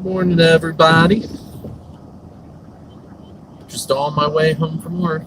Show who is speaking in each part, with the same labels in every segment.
Speaker 1: Morning, everybody. Just on my way home from work.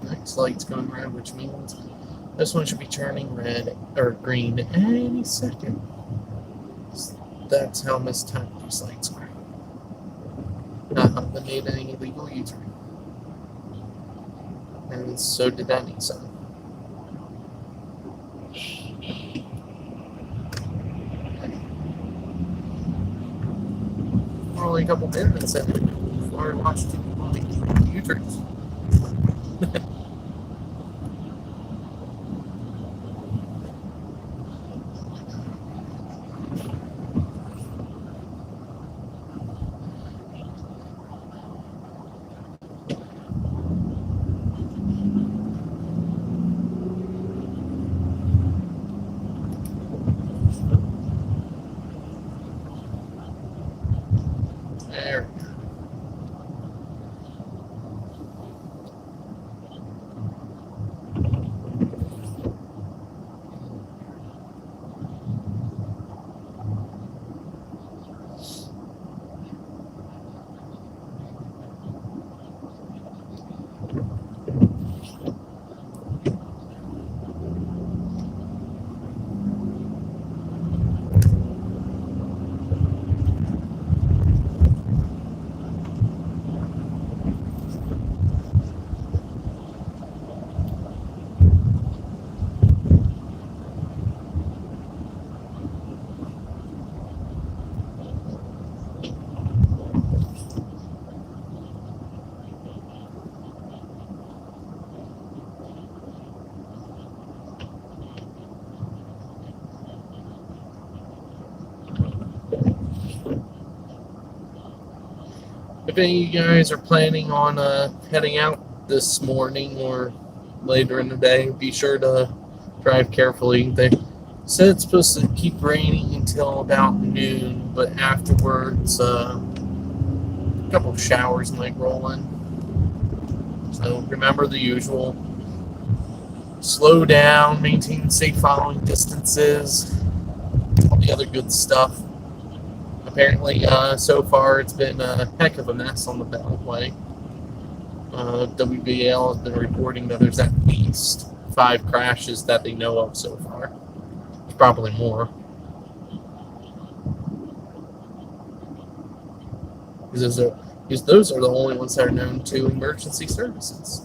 Speaker 1: Next light's going red, which means this one should be turning red or green any second. That's how mistimed these lights are. They made an illegal U-turn. And so did that Nissan. We're only a couple minutes in before I watched two people make U-turns. There. If any of you guys are planning on heading out this morning or later in the day, be sure to drive carefully. They said it's supposed to keep raining until about noon, but afterwards, a couple of showers might roll in. So remember the usual. Slow down, maintain safe following distances, all the other good stuff. Apparently, so far, it's been a heck of a mess on the Beltway. WBL has been reporting that there's at least 5 crashes that they know of so far. There's probably more. Because those are the only ones that are known to emergency services.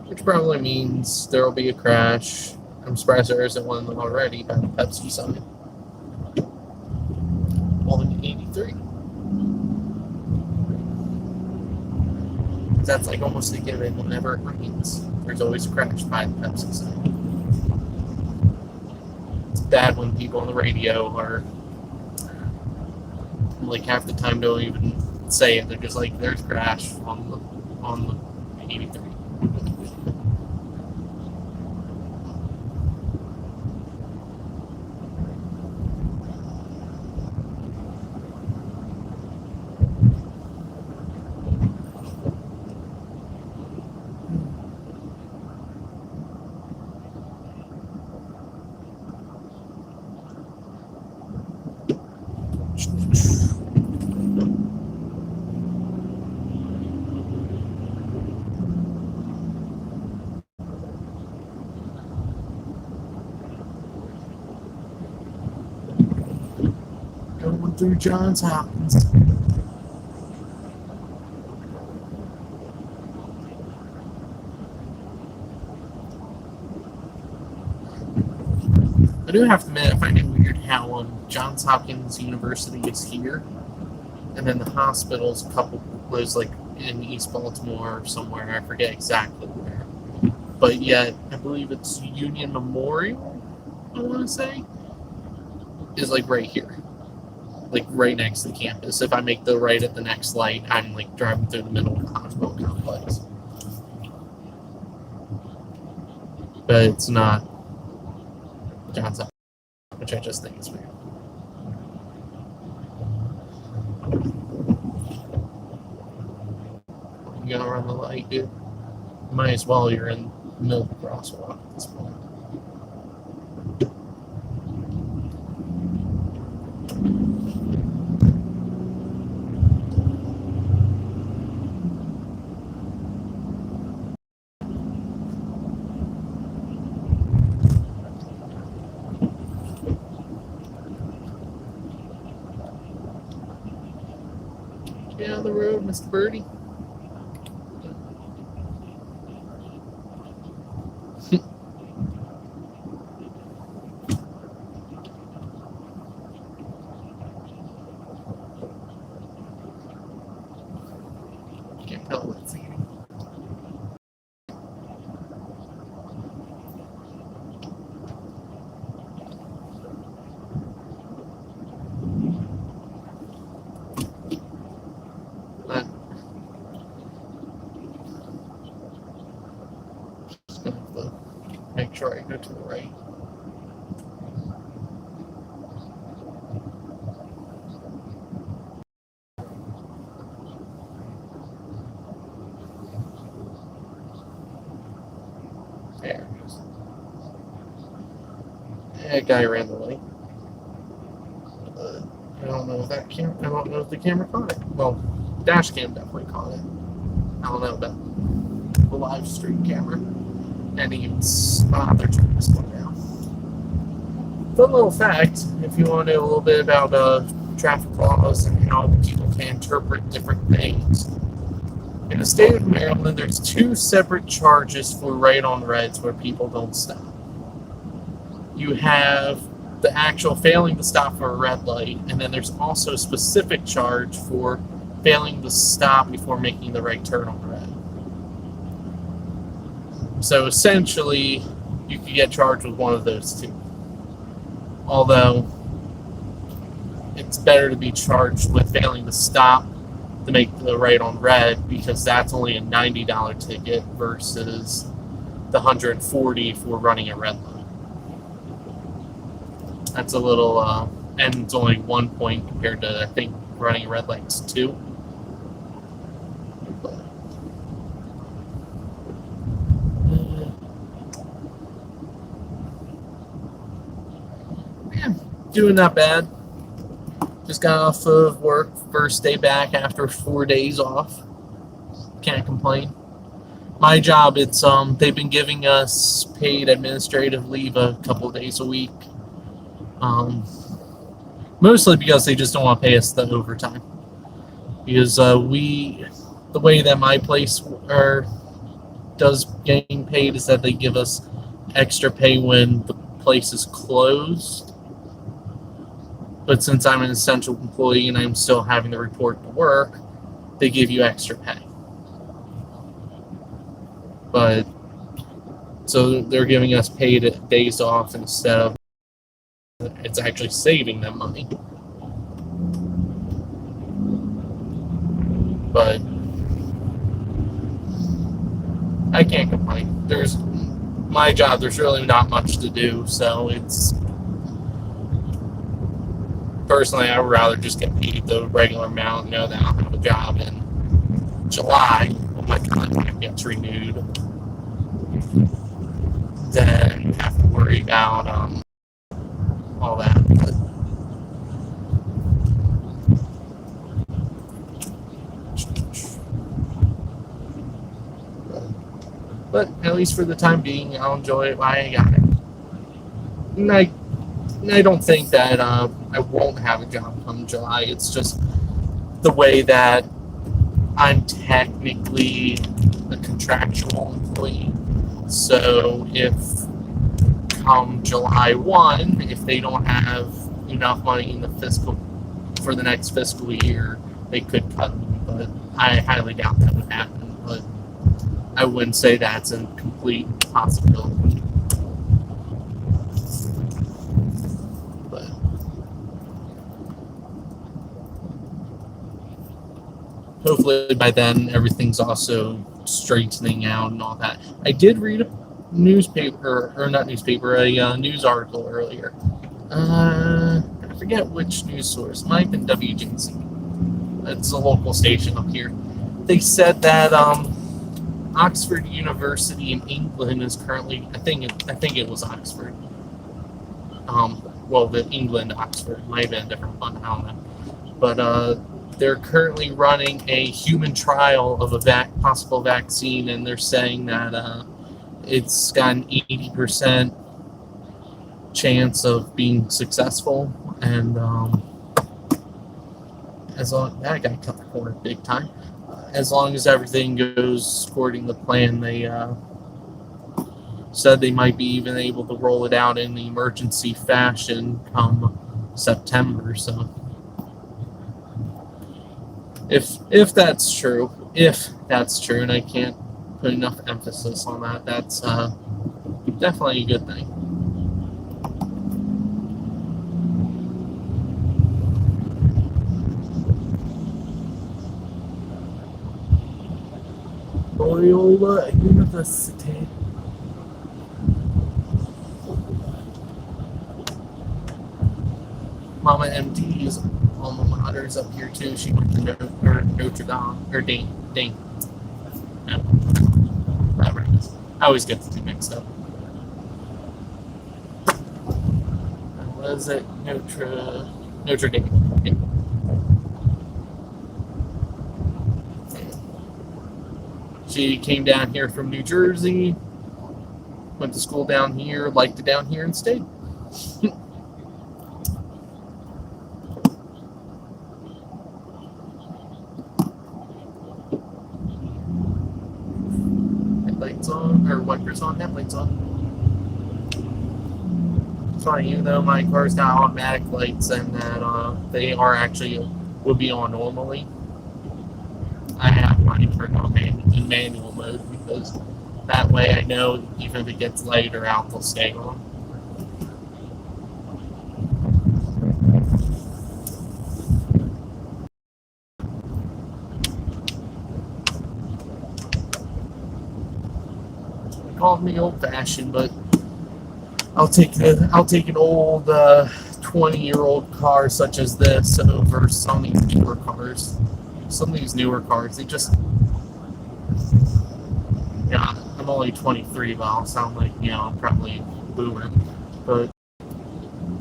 Speaker 1: Which probably means there will be a crash. I'm surprised there isn't one already by the Pepsi sign. On 83. That's like almost a given whenever it rains. There's always a crash by the Pepsi sign. It's bad when people on the radio are like half the time don't even say it. They're just like, there's a crash on the 83. going through Johns Hopkins. I do have to admit, I find it weird how Johns Hopkins University is here, and then the hospital's a couple was like in East Baltimore or somewhere. I forget exactly where, but yet I believe it's Union Memorial. I want to say is like right here, like right next to the campus. If I make the right at the next light, I'm like driving through the middle of the hospital complex, but it's not Johns Hopkins, which I just think is weird. You gotta run the light, dude. Might as well. You're in the middle of the crosswalk at this point. Get out of the road, Mr. Birdie. Can't tell what's eating. But just gonna have to make sure I go to the right. There it goes. That guy ran the light. I don't know if that I don't know if the camera caught it. Well, dash cam definitely caught it. I don't know about the live stream camera. And even they're turning this one down. Fun little fact, if you want to know a little bit about traffic laws and how people can interpret different things. In the state of Maryland, there's 2 separate charges for right on reds where people don't stop. You have the actual failing to stop for a red light, and then there's also a specific charge for failing to stop before making the right turn on red. So essentially, you could get charged with one of those 2. Although, it's better to be charged with failing to stop to make the right on red, because that's only a $90 ticket versus the $140 for running a red light. That's a little, and it's only 1 point compared to, I think, running a red light's 2. But, yeah, doing not bad. Just got off of work, first day back after 4 days off. Can't complain. My job, it's they've been giving us paid administrative leave a couple of days a week. Mostly because they just don't want to pay us the overtime. Because the way that my place does getting paid is that they give us extra pay when the place is closed. But since I'm an essential employee and I'm still having to report to work, they give you extra pay. But so they're giving us paid days off instead of it's actually saving them money. But I can't complain. There's my job, there's really not much to do, so it's personally I would rather just get paid the regular amount, know that I'll have a job in July when my contract gets renewed, then have to worry about all that. But at least for the time being, I'll enjoy it while I got it. And I don't think that I won't have a job come July. It's just the way that I'm technically a contractual employee. So if come July 1, if they don't have enough money in the fiscal for the next fiscal year, they could cut me. But I highly doubt that would happen. But I wouldn't say that's a complete possibility. But hopefully by then everything's also straightening out and all that. I did read a newspaper, or not newspaper, a news article earlier. I forget which news source. It might have been WJC. It's a local station up here. They said that Oxford University in England is currently, I think it was Oxford. Well, the England Oxford might have been a different one. I don't know. But they're currently running a human trial of a possible vaccine, and they're saying that it's got an 80% chance of being successful, and as long that guy cut the corner big time. As long as everything goes according to plan, they said they might be even able to roll it out in the emergency fashion come September. So if that's true, and I can't put enough emphasis on that, that's definitely a good thing. Loyola University. Mama MD's alma mater's up here too. She went to Notre Dame or Dane. No, whatever it is. I always get the two mixed up. Was it Notre Dame? Yeah. She came down here from New Jersey, went to school down here, liked it down here, and stayed. Headlights on, or wipers on, headlights on. It's funny, even though my car's got automatic lights and that they are actually would be on normally, I have mine turned on in manual mode because that way I know even if it gets light or out, they'll stay on. They call me old-fashioned, but I'll take an old 20-year-old car such as this over some of these newer cars. Some of these newer cars, they just, yeah, I'm only 23, but I'll sound like, I'm probably a boomer. But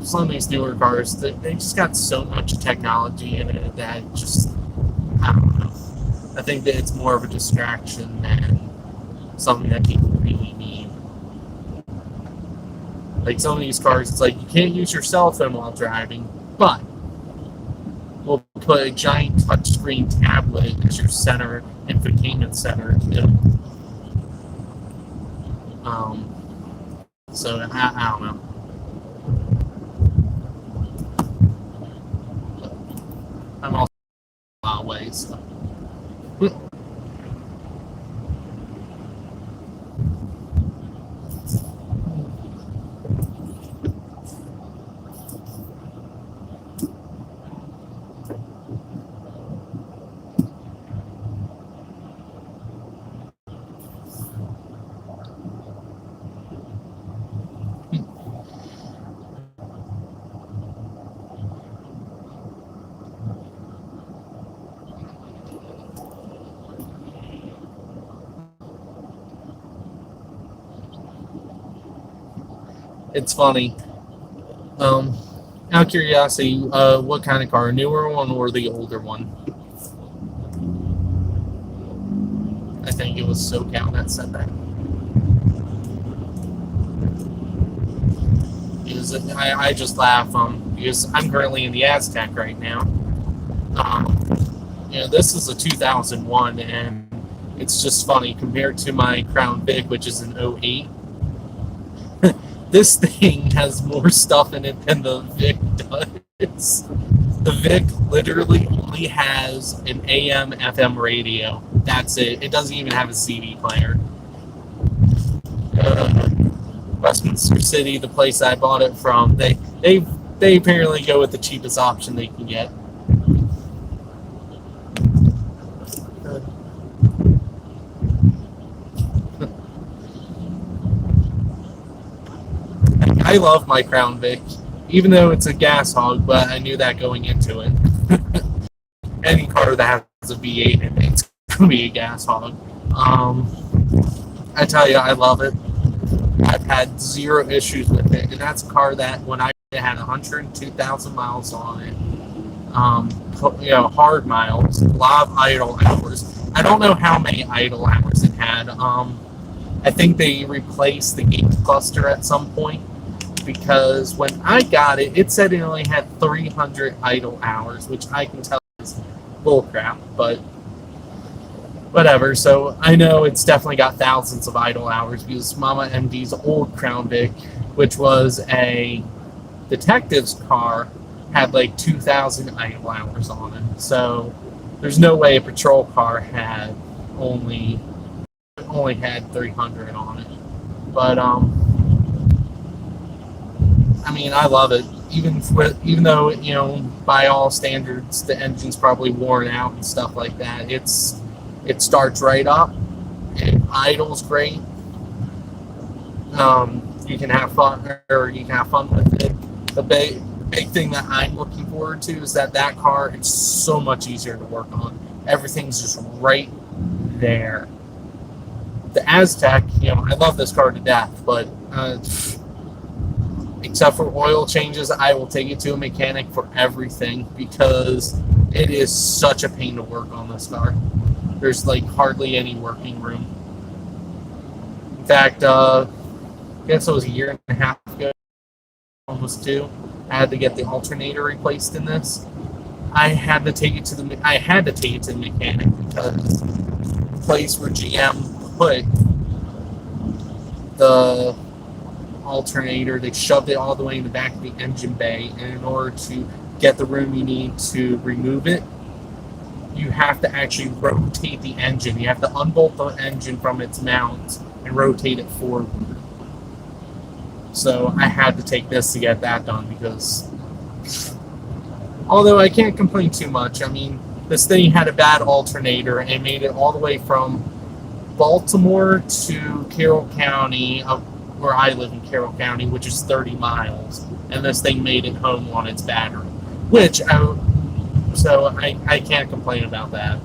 Speaker 1: some of these newer cars, they just got so much technology in it that just, I don't know. I think that it's more of a distraction than something that people really need. Like some of these cars, it's like you can't use your cell phone while driving, but we'll put a giant touchscreen tablet as your center infotainment center. So I don't know. I'm also a lot of ways. So. It's funny. Out of curiosity, what kind of car? A newer one or the older one? I think it was SoCal that said that. because I just laugh because I'm currently in the Aztec right now. This is a 2001, and it's just funny compared to my Crown Vic, which is an '08. This thing has more stuff in it than the Vic does. The Vic literally only has an AM FM radio. That's it. It doesn't even have a CD player. Westminster City, the place I bought it from, they apparently go with the cheapest option they can get. I love my Crown Vic, even though it's a gas hog, but I knew that going into it. Any car that has a V8 in it, it's going to be a gas hog. I tell you, I love it. I've had zero issues with it, and that's a car that when I had 102,000 miles on it, hard miles, a lot of idle hours. I don't know how many idle hours it had. I think they replaced the gauge cluster at some point, because when I got it, it said it only had 300 idle hours, which I can tell is bullcrap, but whatever. So I know it's definitely got thousands of idle hours, because Mama MD's old Crown Vic, which was a detective's car, had like 2,000 idle hours on it. So there's no way a patrol car had only had 300 on it. But I mean, I love it. Even though, by all standards, the engine's probably worn out and stuff like that. It starts right up. It idles great. You can have fun with it. The big thing that I'm looking forward to is that car, it's so much easier to work on. Everything's just right there. The Aztec, I love this car to death, but except for oil changes, I will take it to a mechanic for everything, because it is such a pain to work on this car. There's like hardly any working room. In fact, I guess it was a year and a half ago, almost 2. I had to get the alternator replaced in this. I had to take it to the mechanic, because the place where GM put the alternator, they shoved it all the way in the back of the engine bay, and in order to get the room you need to remove it, you have to actually rotate the engine. You have to unbolt the engine from its mount and rotate it forward. So I had to take this to get that done, because although I can't complain too much, I mean, this thing had a bad alternator and made it all the way from Baltimore to Carroll County, where I live in Carroll County, which is 30 miles, and this thing made it home on its battery, so I can't complain about that.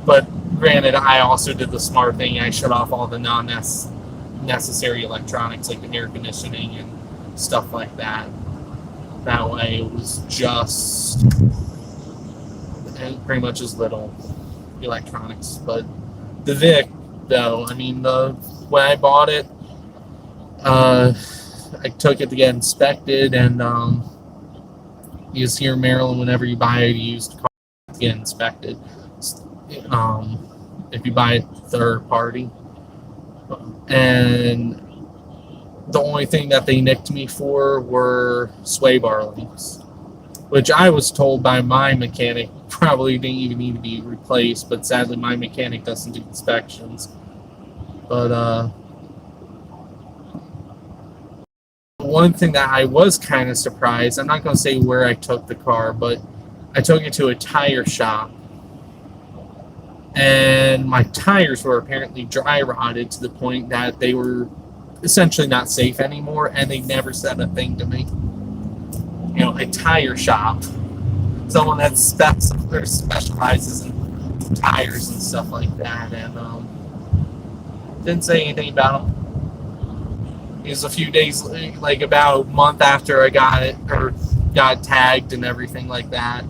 Speaker 1: But granted, I also did the smart thing. I shut off all the non-necessary electronics, like the air conditioning and stuff like that. That way it was just pretty much as little electronics. But the Vic, though, I mean, when I bought it, I took it to get inspected, and because here in Maryland, whenever you buy a used car, to get inspected, if you buy it third party. And the only thing that they nicked me for were sway bar links, which I was told by my mechanic probably didn't even need to be replaced, but sadly my mechanic doesn't do inspections. But one thing that I was kind of surprised, I'm not going to say where I took the car, but I took it to a tire shop, and my tires were apparently dry rotted to the point that they were essentially not safe anymore, and they never said a thing to me. A tire shop, someone that specializes in tires and stuff like that, and didn't say anything about them. It was a few days, like about a month after I got it, or got tagged and everything like that.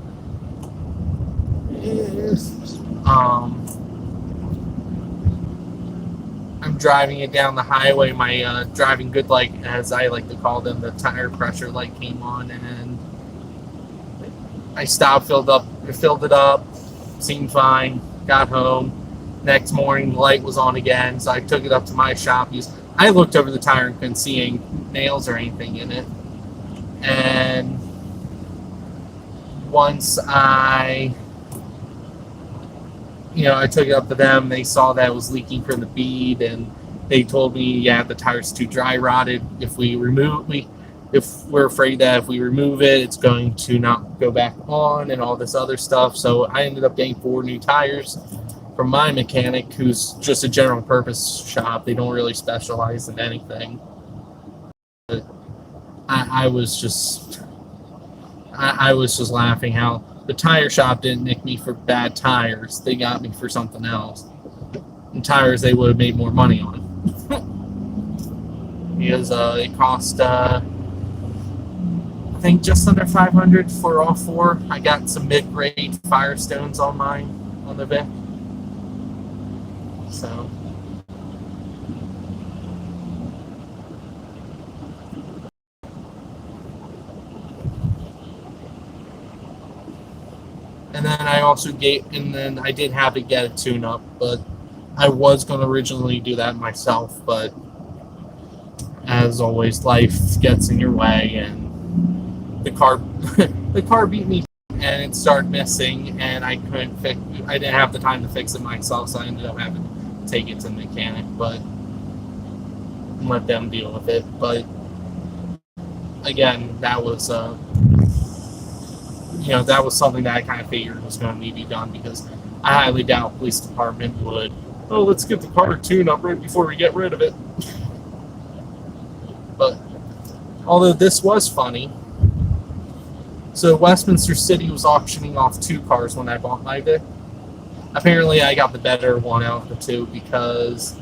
Speaker 1: driving it down the highway, my driving good light, as I like to call them, the tire pressure light came on, and I stopped, filled it up, seemed fine, got home. Next morning, the light was on again, so I took it up to my shop. I looked over the tire and couldn't see any nails or anything in it. And once I took it up to them, they saw that it was leaking from the bead, and they told me, yeah, the tire's too dry rotted. If we're afraid that if we remove it, it's going to not go back on and all this other stuff. So I ended up getting 4 new tires from my mechanic, who's just a general purpose shop. They don't really specialize in anything. But I was just laughing how the tire shop didn't nick me for bad tires. They got me for something else. And tires they would have made more money on. Because it cost I think just under $500 for all 4. I got some mid-grade Firestones on mine, on the Vic. So and then I did have to get a tune-up, but I was going to originally do that myself, but as always, life gets in your way, and the car beat me, and it started missing, and I didn't have the time to fix it myself, so I ended up having to take it to the mechanic, but let them deal with it. But again, that was something that I kind of figured was going to need to be done, because I highly doubt police department would, let's get the car tuned up right before we get rid of it. But although this was funny, so Westminster City was auctioning off 2 cars when I bought my Vic. Apparently I got the better one out of the 2, because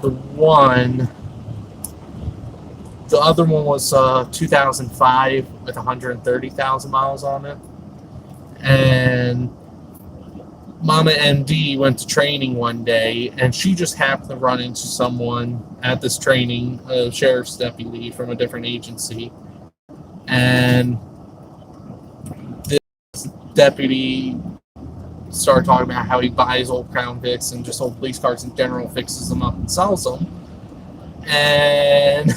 Speaker 1: the other one was 2005 with 130,000 miles on it. And Mama MD went to training one day, and she just happened to run into someone at this training, a sheriff's deputy from a different agency. And this deputy started talking about how he buys old Crown Vics and just old police cars in general, fixes them up and sells them. And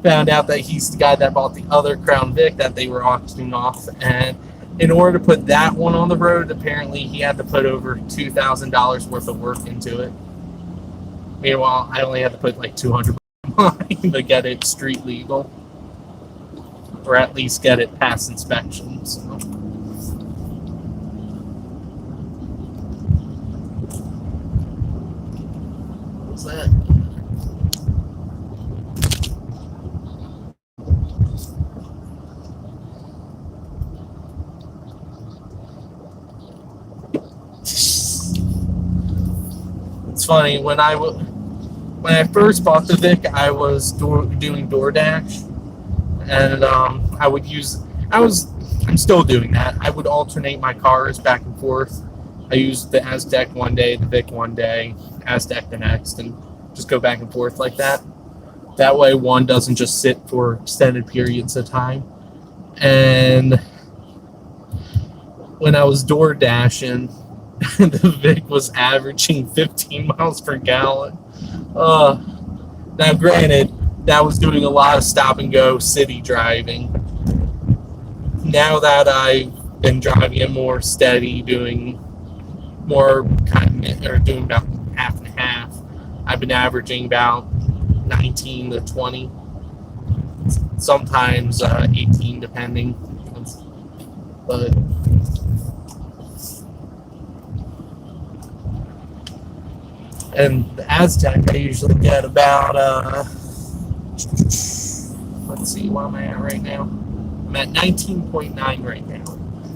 Speaker 1: found out that he's the guy that bought the other Crown Vic that they were auctioning off. And in order to put that one on the road, apparently he had to put over $2,000 worth of work into it. Meanwhile, I only had to put like $200 to get it street legal, or at least get it past inspection. So. What's that? It's funny, when I first bought the Vic, I was doing DoorDash, and I'm still doing that. I would alternate my cars back and forth. I used the Aztec one day, the Vic one day, Aztec the next, and just go back and forth like that. That way one doesn't just sit for extended periods of time. And when I was door dashing, the Vic was averaging 15 miles per gallon. Now, granted, that was doing a lot of stop and go city driving. Now that I've been driving it more steady, doing more doing about half and half, I've been averaging about 19 to 20, sometimes 18 depending. But and the Aztec, I usually get about let's see, where am I at right now? I'm at 19.9 right now.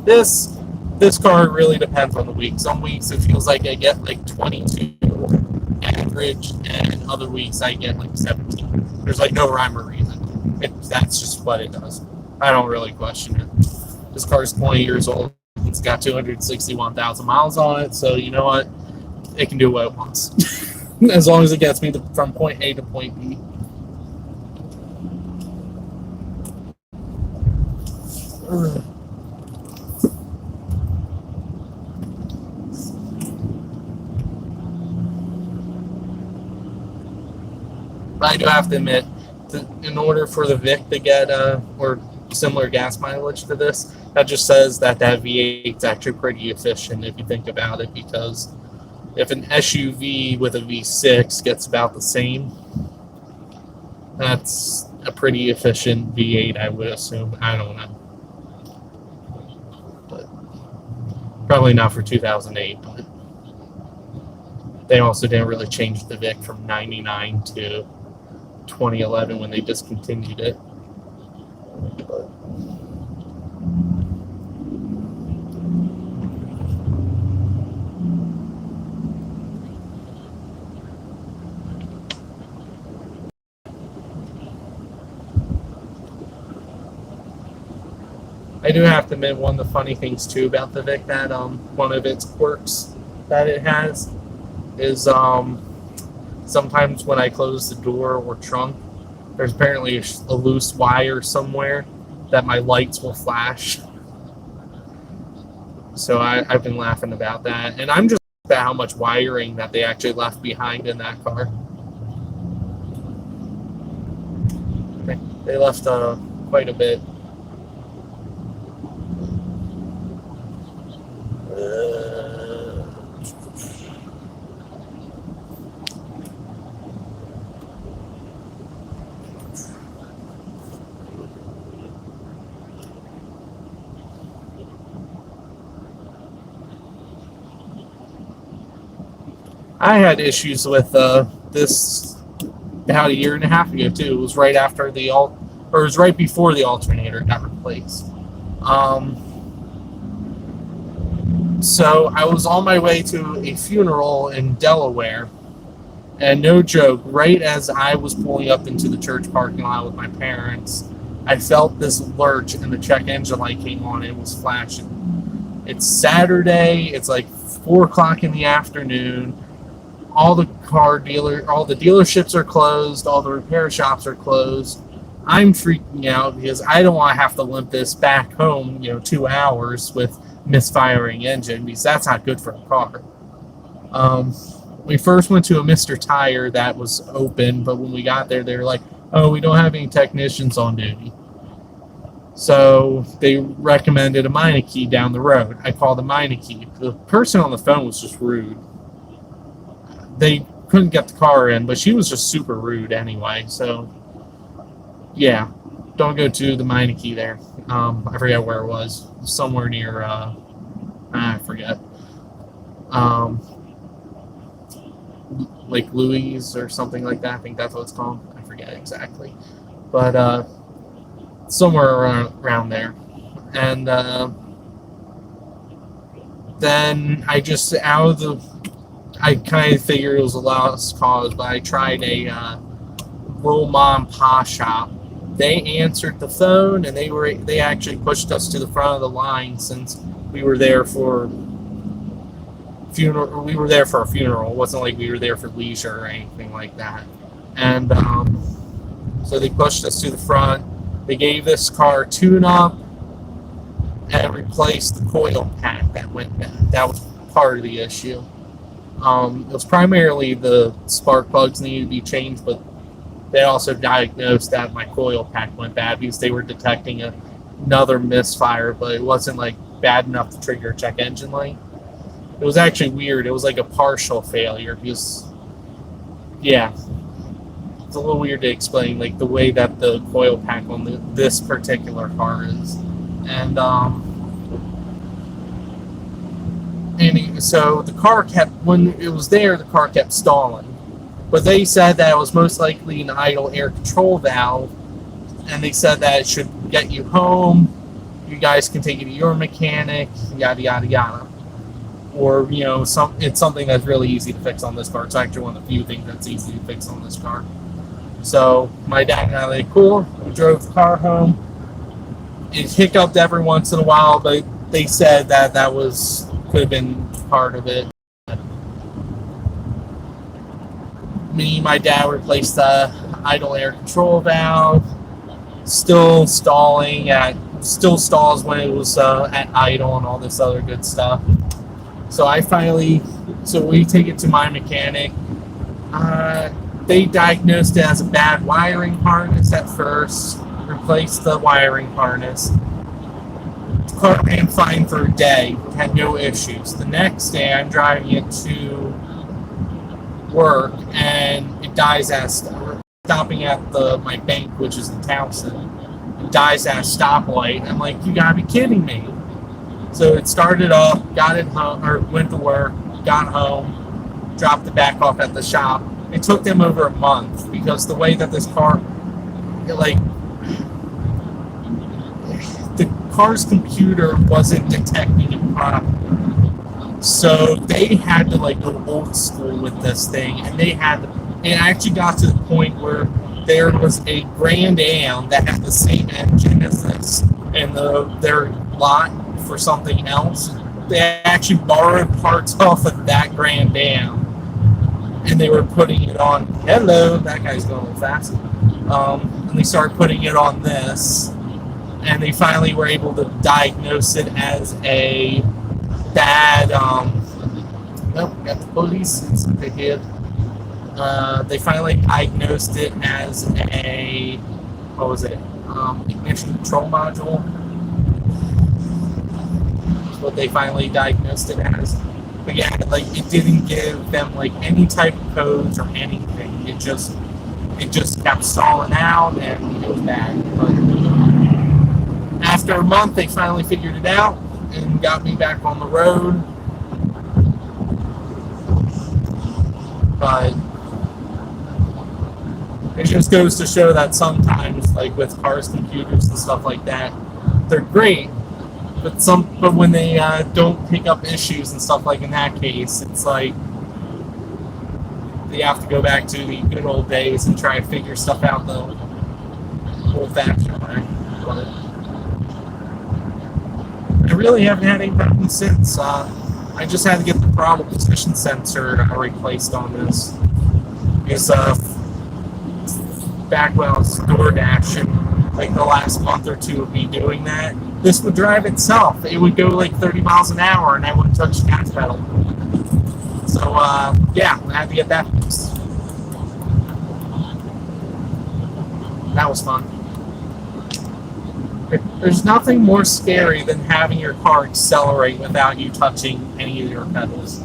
Speaker 1: This car really depends on the week. Some weeks it feels like I get like 22 average, and other weeks I get like 17. There's like no rhyme or reason. That's just what it does. I don't really question it. This car is 20 years old. It's got 261,000 miles on it, so you know what? It can do what it wants. as long as it gets me from point A to point B. But I do have to admit, in order for the Vic to get or similar gas mileage to this, that just says that V8 is actually pretty efficient if you think about it, because if an SUV with a V6 gets about the same, that's a pretty efficient V8, I would assume. I don't know. But probably not for 2008, but they also didn't really change the Vic from 99 to 2011 when they discontinued it. But I do have to admit, one of the funny things too about the Vic, that one of its quirks that it has is sometimes when I close the door or trunk, there's apparently a loose wire somewhere that my lights will flash. So I've been laughing about that, and I'm just about how much wiring that they actually left behind in that car. They left quite a bit. I had issues with this about a year and a half ago too. It was right after it was right before the alternator got replaced. So I was on my way to a funeral in Delaware, and no joke, right as I was pulling up into the church parking lot with my parents, I felt this lurch and the check engine light came on and it was flashing. It's Saturday, it's like 4 o'clock in the afternoon. All the dealerships are closed, all the repair shops are closed. I'm freaking out because I don't want to have to limp this back home, 2 hours with misfiring engine, because that's not good for a car. We first went to a Mr. Tire that was open, but when we got there, they were like, oh, we don't have any technicians on duty. So they recommended a Meineke down the road. I called a Meineke. The person on the phone was just rude. They couldn't get the car in, but she was just super rude anyway. So, yeah, don't go to the Meineke there. I forget where it was. Somewhere near, I forget. Lake Louise or something like that. I think that's what it's called. I forget exactly. But somewhere around there. And then I just, I kind of figured it was a lost cause, but I tried a little mom and pop shop. They answered the phone, and they actually pushed us to the front of the line, since we were there for funeral. We were there for a funeral. It wasn't like we were there for leisure or anything like that. And so they pushed us to the front. They gave this car a tune-up and replaced the coil pack that went bad. That was part of the issue. It was primarily the spark plugs needed to be changed, but they also diagnosed that my coil pack went bad because they were detecting another misfire, but it wasn't like bad enough to trigger a check engine light. It was actually weird. It was like a partial failure because, yeah, it's a little weird to explain, like the way that the coil pack on this particular car is. And so the car when it was there, the car kept stalling. But they said that it was most likely an idle air control valve, and they said that it should get you home. You guys can take it to your mechanic, yada yada yada. Or it's something that's really easy to fix on this car. It's actually one of the few things that's easy to fix on this car. So my dad and I were like, cool. We drove the car home. It hiccuped every once in a while, but they said that could have been part of it. my dad replaced the idle air control valve. Still stalls when it was at idle and all this other good stuff. So we take it to my mechanic. They diagnosed it as a bad wiring harness at first, replaced the wiring harness. The car ran fine for a day, had no issues. The next day, I'm driving it to work, and it dies as stopping at my bank, which is in Townsend. It dies at a stoplight. I'm like, you gotta be kidding me. So it started up, got it home, or went to work, got home, dropped it back off at the shop. It took them over a month because the way that this car, the car's computer wasn't detecting it properly. So they had to go old school with this thing, and it actually got to the point where there was a Grand Am that had the same engine as this in their lot for something else. They actually borrowed parts off of that Grand Am, and they were putting it on. Hello, that guy's going a little fast. And they started putting it on this, and they finally were able to diagnose it as a bad. Got the police. It's the head. They finally diagnosed it as a ignition control module. That's what they finally diagnosed it as. But yeah, it didn't give them any type of codes or anything. It just kept stalling out, and it was bad. But after a month, they finally figured it out and got me back on the road. But it just goes to show that sometimes, with cars, computers, and stuff like that, they're great. But when they don't pick up issues and stuff in that case, it's they have to go back to the good old days and try to figure stuff out the old-fashioned way. But I really haven't had any problems since. I just had to get the throttle position sensor replaced on this. Because back when I was door dashing, the last month or two of me doing that, this would drive itself. It would go 30 miles an hour, and I wouldn't touch the gas pedal. So, yeah, I had to get that fixed. That was fun. There's nothing more scary than having your car accelerate without you touching any of your pedals.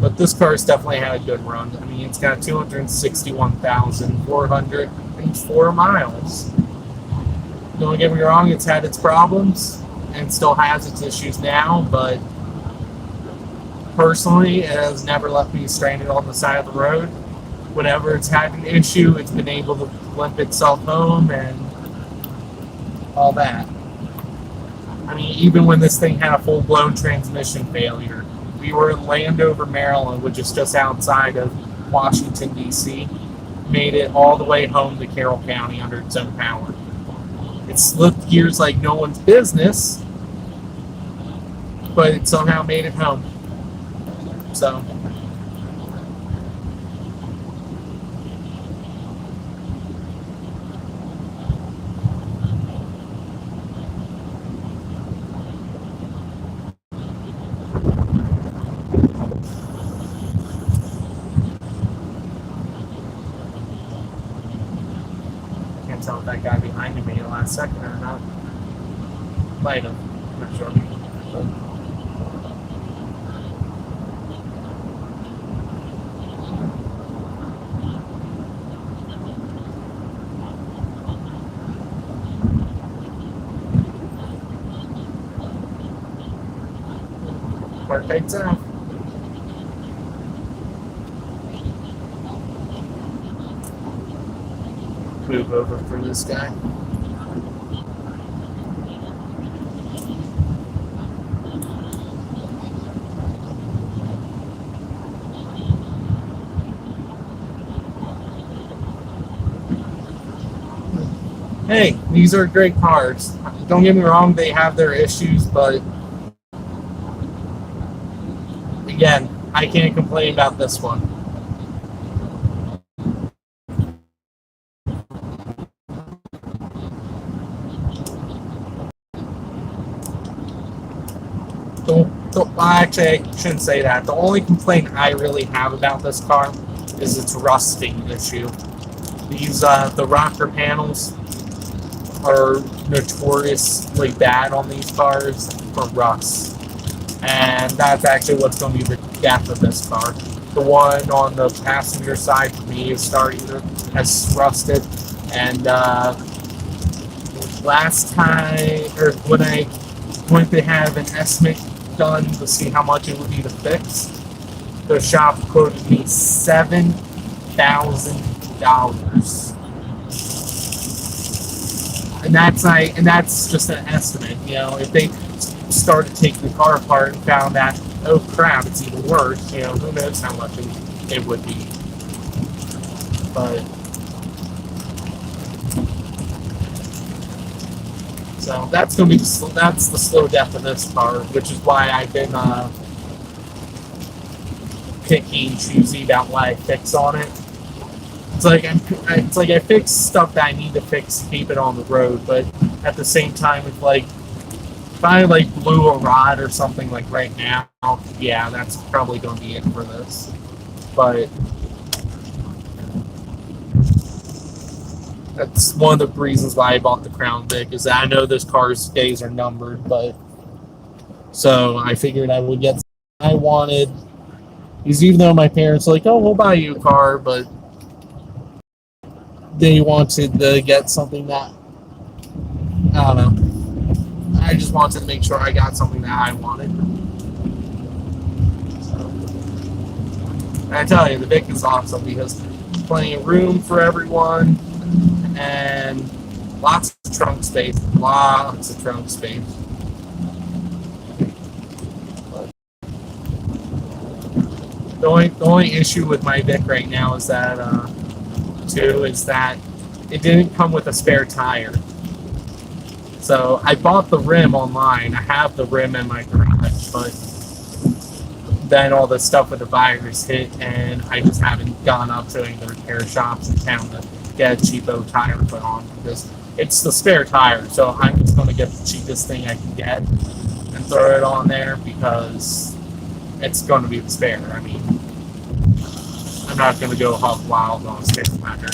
Speaker 1: But this car's definitely had a good run. I mean, it's got 261,404 miles. Don't get me wrong, it's had its problems and still has its issues now, but personally, it has never left me stranded on the side of the road. Whenever it's had an issue, it's been able to limp itself home and all that. I mean, even when this thing had a full-blown transmission failure, we were in Landover, Maryland, which is just outside of Washington, D.C., made it all the way home to Carroll County under its own power. It slipped gears like no one's business, but it somehow made it home. So, tell if that guy behind me made it last second or not. Might have. I'm not sure. Perfect time. Move over for this guy. hey, these are great cars. Don't get me wrong, they have their issues, but again, I can't complain about this one. Actually, I shouldn't say that. The only complaint I really have about this car is its rusting issue. These the rocker panels are notoriously bad on these cars for rust, and that's actually what's going to be the death of this car. The one on the passenger side for me is has rusted, and last time, or when I went to have an estimate done to see how much it would be to fix, the shop quoted me $7,000. And that's just an estimate. You know, if they started taking the car apart and found that, oh crap, it's even worse, you know, who knows how much it would be. But so that's gonna be that's the slow death of this car, which is why I've been picky and choosy about what I fix on it. It's like I fix stuff that I need to fix to keep it on the road, but at the same time, it's like if I like blew a rod or something like right now, yeah, that's probably going to be it for this. But that's one of the reasons why I bought the Crown Vic, is that I know this car's days are numbered, but so I figured I would get what I wanted. Because even though my parents were like, oh, we'll buy you a car, but they wanted to get something that, I don't know, I just wanted to make sure I got something that I wanted. So, and I tell you, the Vic is awesome because plenty of room for everyone and lots of trunk space. Lots of trunk space. The only issue with my Vic right now is that is that it didn't come with a spare tire. So I bought the rim online. I have the rim in my garage, but then all the stuff with the virus hit, and I just haven't gone up to any of the repair shops in town to get a cheapo tire put on, because it's the spare tire. So I'm just going to get the cheapest thing I can get and throw it on there because it's going to be the spare. I mean, I'm not going to go hog wild on a spare tire.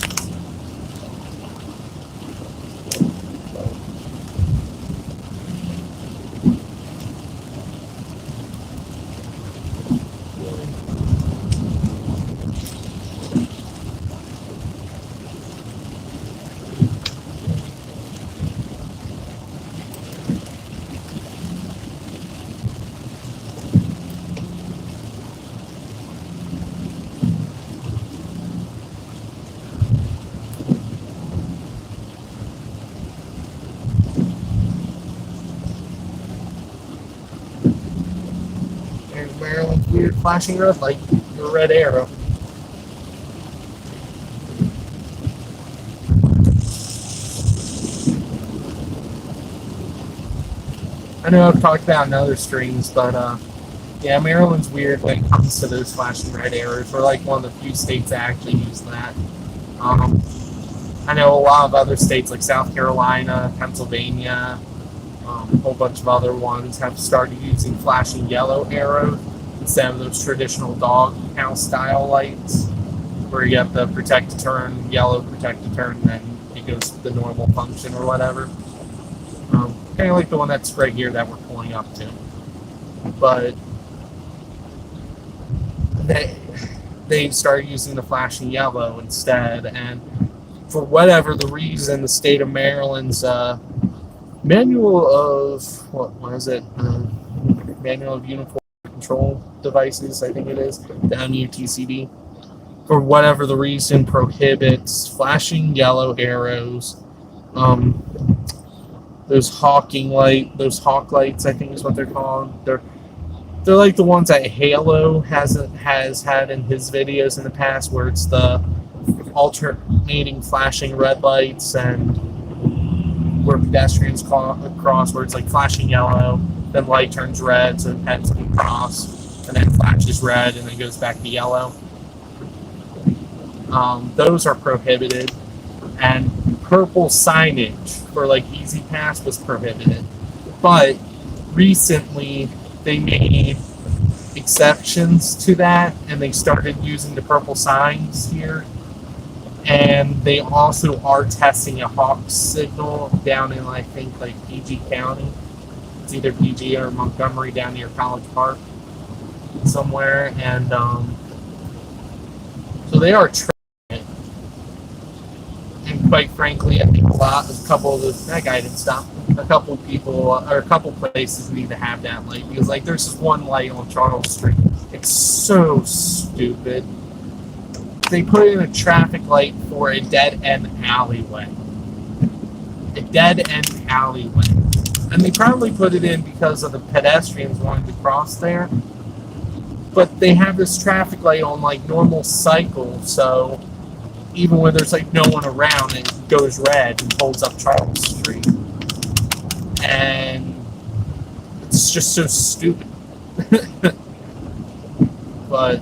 Speaker 1: Maryland's weird flashing red light, your red arrow. I know I've talked about in other streams, but yeah, Maryland's weird when it comes to those flashing red arrows. We're like one of the few states that actually use that. I know a lot of other states like South Carolina, Pennsylvania, a whole bunch of other ones have started using flashing yellow arrows instead of those traditional dog house style lights where you have the protect to turn, yellow protect to turn, and then it goes to the normal function or whatever. Kind of like the one that's right here that we're pulling up to. But they started using the flashing yellow instead, and for whatever the reason, the state of Maryland's manual of manual of uniform control devices, I think it is, the MUTCD, for whatever the reason prohibits flashing yellow arrows, those hawk lights, I think is what they're called. They're like the ones that Halo has had in his videos in the past, where it's the alternating flashing red lights and pedestrians cross, where it's like flashing yellow, then light turns red, so the pets can cross, and then flashes red, and then goes back to yellow. Those are prohibited, and purple signage for like Easy Pass was prohibited. But recently, they made exceptions to that, and they started using the purple signs here. And they also are testing a hawk signal down in, I think, like PG County. It's either PG or Montgomery down near College Park somewhere. And so they are trying it. And quite frankly, I think a couple of that guy didn't stop. A couple people or a couple places need to have that light, because like there's this one light on Charles Street. It's so stupid. They put in a traffic light for a dead-end alleyway. A dead-end alleyway. And they probably put it in because of the pedestrians wanting to cross there. But they have this traffic light on like normal cycle, so even when there's like no one around, it goes red and holds up Charles Street. And it's just so stupid. But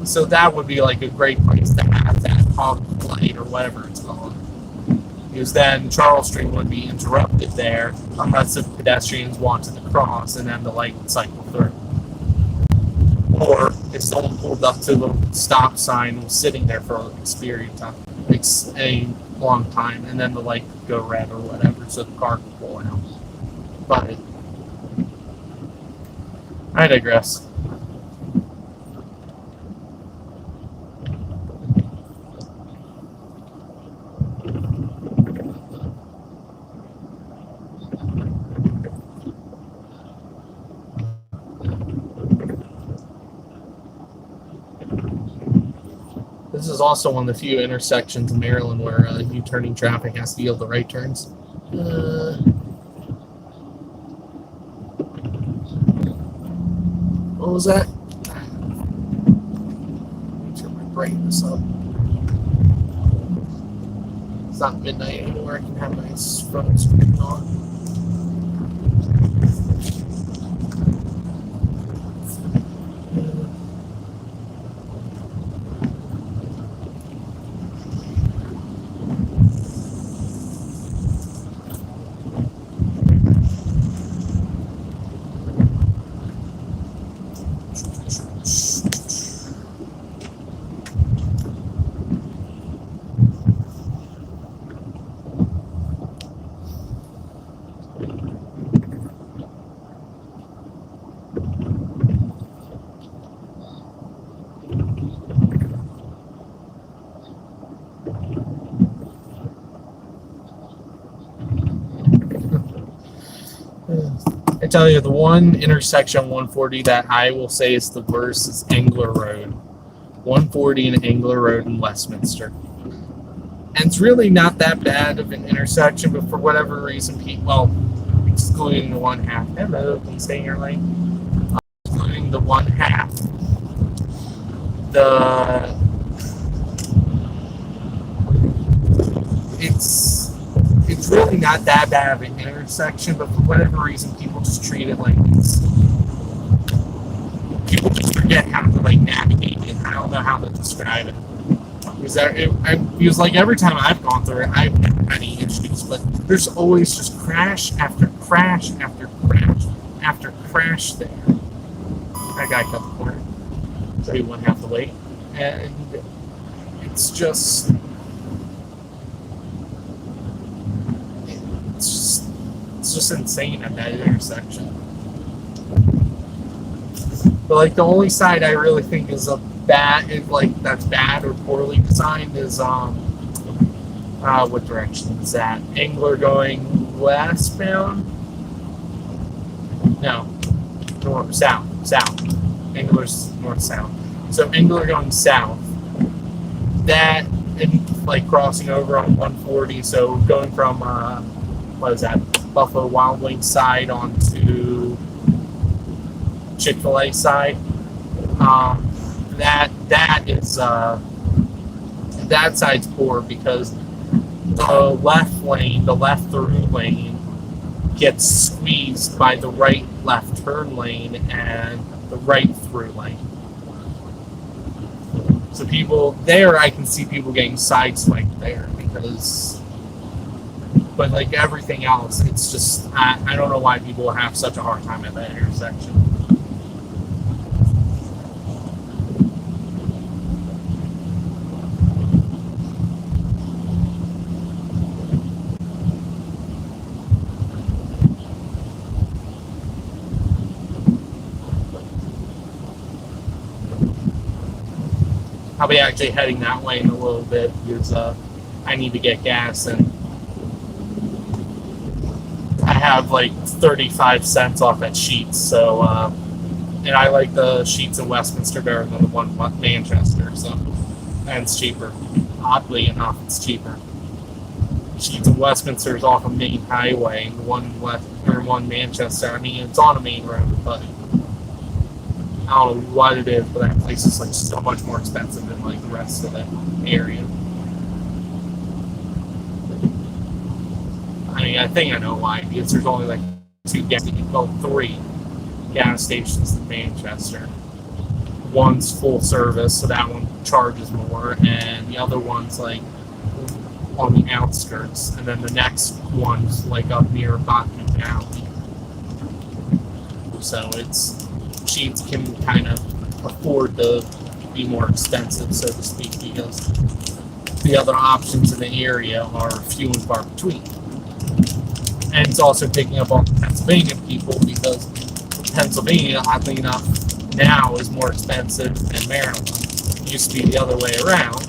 Speaker 1: so that would be like a great place to have that hawk light or whatever it's called, because then Charles Street would be interrupted there unless the pedestrians wanted to cross, and then the light would cycle through. Or if someone pulled up to the stop sign and was sitting there for a long time, and then the light could go red or whatever, so the car could pull out. But I digress. This is also one of the few intersections in Maryland where U-turning traffic has to yield the right turns. What was that? Let me turn my brightness up. It's not midnight anymore. I can have my phone screen on. I tell you, the one intersection 140 that I will say is the worst is Engler Road. 140 and Engler Road in Westminster. And it's really not that bad of an intersection, but for whatever reason, excluding the one half. Hello, can you stay in your lane? Excluding the one half. It's really not that bad of an intersection, but for whatever reason, people just treat it like it's... People just forget how to, like, navigate it. I don't know how to describe it. Because like, every time I've gone through it, I've never had any issues, but there's always just crash after crash after crash after crash there. That guy cut the corner, so he wouldn't have to wait. And it's just... It's just insane at that intersection. But like, the only side I really think is that's bad or poorly designed is what direction is that? Engler going westbound? No, south. Engler's north-south. So Engler going south. That, and like crossing over on 140, so going from Buffalo Wild Wings side onto Chick-fil-A side. That side's poor because the left lane, the left through lane, gets squeezed by the right left turn lane and the right through lane. So people there, I can see people getting sideswiped there because, but like everything else, it's just, I don't know why people have such a hard time at that intersection. I'll be actually heading that way in a little bit because I need to get gas, and I have like 35 cents off at Sheetz, so and I like the Sheetz in Westminster better than the one in Manchester, so, and it's cheaper. Oddly enough, it's cheaper. Sheetz in Westminster is off a main highway, and the one Manchester, I mean, it's on a main road, but I don't know what it is, but that place is like so much more expensive than like the rest of the area. I mean, I think I know why, because there's only like three gas stations in Manchester. One's full service, so that one charges more, and the other one's like on the outskirts, and then the next one's like up near Botany Valley. So it's Sheetz can kind of afford to be more expensive, so to speak, because the other options in the area are few and far between. And it's also picking up on Pennsylvania people because Pennsylvania, oddly enough, now is more expensive than Maryland. It used to be the other way around.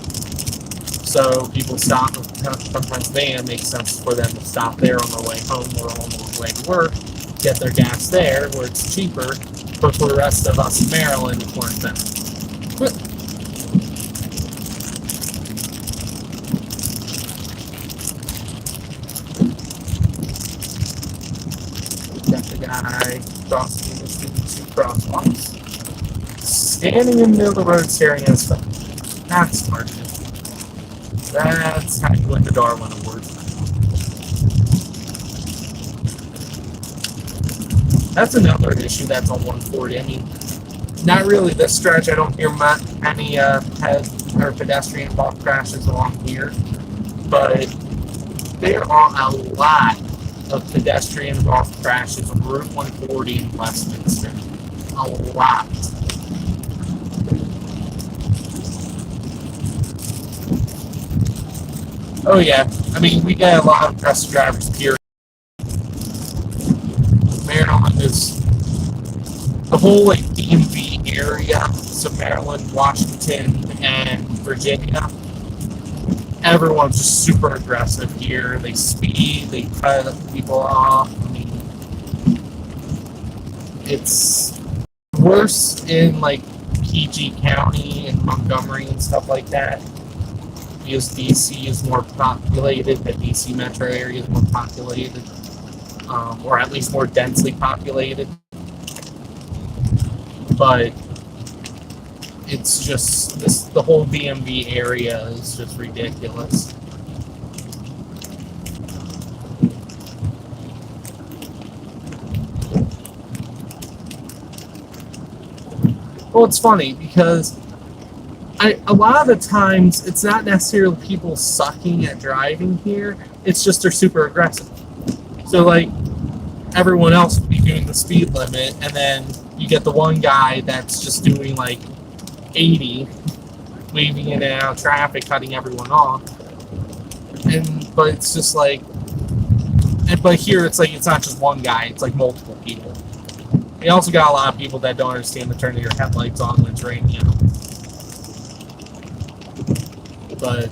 Speaker 1: So people stop from Pennsylvania. It makes sense for them to stop there on their way home or on their way to work, get their gas there where it's cheaper, but for the rest of us in Maryland, it's more expensive. Got the guy crossing the two crosswalks. Standing in the middle of the road staring at his phone. That's smart. That's how you win the Darwin Award. That's another issue that's on 140. I mean, not really this stretch. I don't hear many pedestrian involved crashes along here, but there are a lot of pedestrian involved crashes on Route 140 in Westminster. A lot. Oh yeah, I mean, we get a lot of aggressive drivers here. Maryland is the whole like DMV area, so Maryland, Washington, and Virginia. Everyone's just super aggressive here. They speed, they cut people off. I mean, it's worse in like PG County and Montgomery and stuff like that, because DC is more populated, the DC metro area is more populated, or at least more densely populated. But it's just, the whole DMV area is just ridiculous. Well, it's funny because a lot of the times it's not necessarily people sucking at driving here, it's just they're super aggressive. So like everyone else would be doing the speed limit, and then you get the one guy that's just doing like 80, weaving in and out of traffic, cutting everyone off. But it's just like, but here it's like it's not just one guy, it's like multiple people. You also got a lot of people that don't understand the turn of your headlights on when it's raining out. But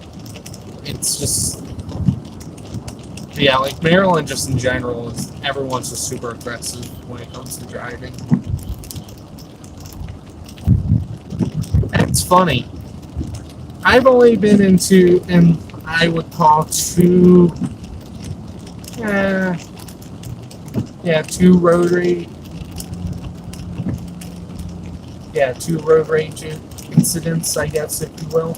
Speaker 1: it's just, yeah, like Maryland just in general is, everyone's just super aggressive when it comes to driving. And it's funny. I've only been into, and I would call two road rage incidents, I guess, if you will.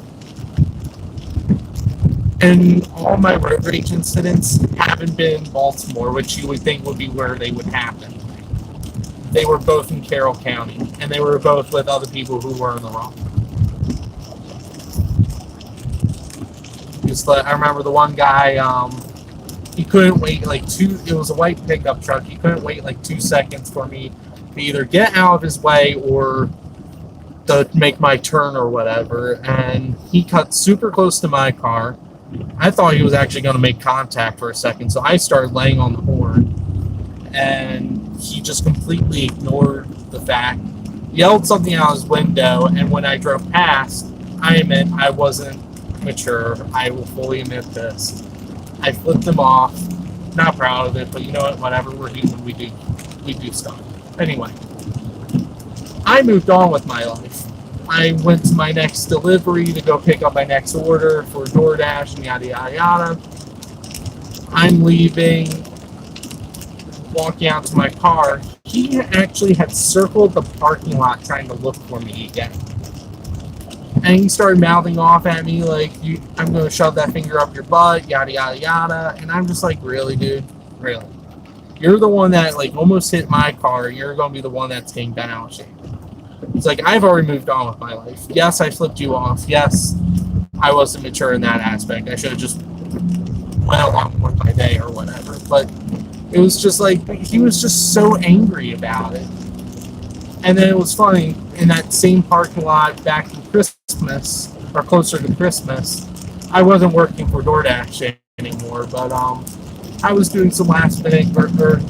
Speaker 1: And all my road rage incidents haven't been in Baltimore, which you would think would be where they would happen. They were both in Carroll County, and they were both with other people who were in the wrong. I remember the one guy, he couldn't wait like it was a white pickup truck, he couldn't wait like 2 seconds for me to either get out of his way or to make my turn or whatever, and he cut super close to my car. I thought he was actually going to make contact for a second, so I started laying on the horn, and he just completely ignored the fact, yelled something out his window, and when I drove past, I admit I wasn't mature. I will fully admit this. I flipped him off. Not proud of it, but you know what? Whatever. We're human. We do stuff. Anyway, I moved on with my life. I went to my next delivery to go pick up my next order for DoorDash and yada yada yada. I'm leaving, walking out to my car. He actually had circled the parking lot trying to look for me again. And he started mouthing off at me like, I'm going to shove that finger up your butt, yada, yada, yada. And I'm just like, really, dude? Really? You're the one that like almost hit my car. You're going to be the one that's getting bent out of shape. It's like, I've already moved on with my life. Yes, I flipped you off. Yes, I wasn't mature in that aspect. I should have just went along with my day or whatever. But it was just like, he was just so angry about it. And then it was funny, in that same parking lot back in Christmas, or closer to Christmas, I wasn't working for DoorDash anymore, but I was doing some last minute burger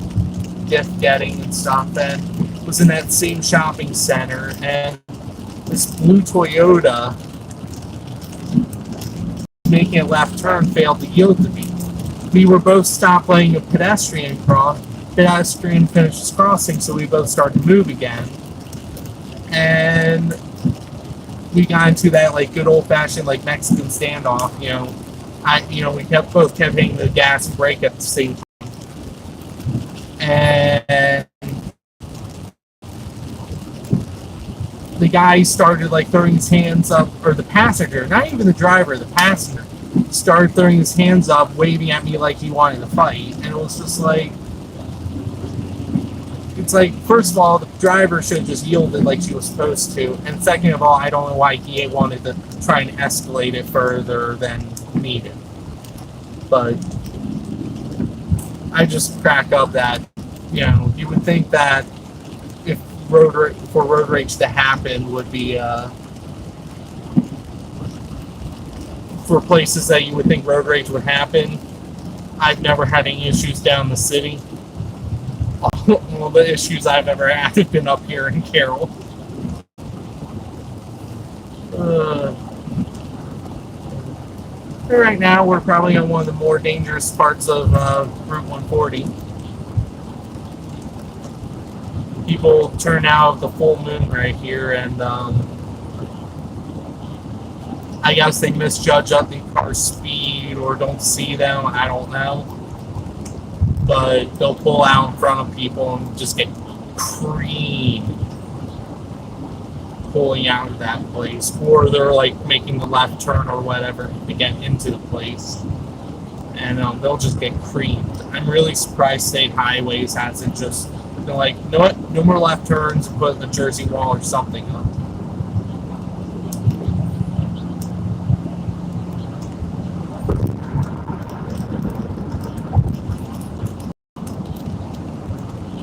Speaker 1: gift getting and stuff, and was in that same shopping center, and this blue Toyota making a left turn failed to yield to me. We were both stopped letting a pedestrian cross. Pedestrian finished his crossing, so we both started to move again. And we got into that like good old fashioned like Mexican standoff. We both kept hitting the gas and brake at the same time. And the guy started like throwing his hands up, or the passenger, not even the driver, the passenger, started throwing his hands up, waving at me like he wanted to fight. And it was just like, it's like, first of all, the driver should have just yielded like she was supposed to. And second of all, I don't know why he wanted to try and escalate it further than needed. But I just crack up that, you would think that if road rage to happen would be for places that you would think road rage would happen. I've never had any issues down the city. All the issues I've ever had have been up here in Carroll. Right now, we're probably on one of the more dangerous parts of Route 140. People turn out of the full moon right here, and I guess they misjudge other cars' speed or don't see them. I don't know. But they'll pull out in front of people and just get creamed pulling out of that place. Or they're like making the left turn or whatever to get into the place. And they'll just get creamed. I'm really surprised State Highways hasn't just, they're like, you know what, no more left turns, put the Jersey Wall or something up.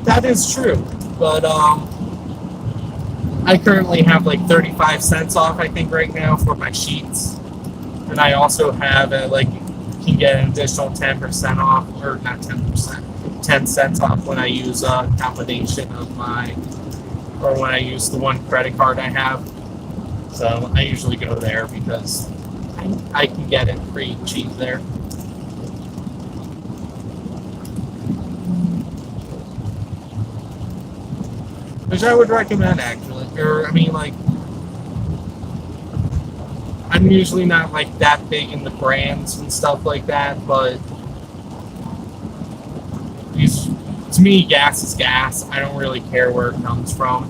Speaker 1: That is true, but I currently have like 35 cents off, I think, right now for my sheets, and I also have can get an additional 10% off, or not 10%, 10 cents off when I use a combination of when I use the one credit card I have. So I usually go there because I can get it pretty cheap there. Which I would recommend, actually. I'm usually not like that big in the brands and stuff like that, but to me, gas is gas. I don't really care where it comes from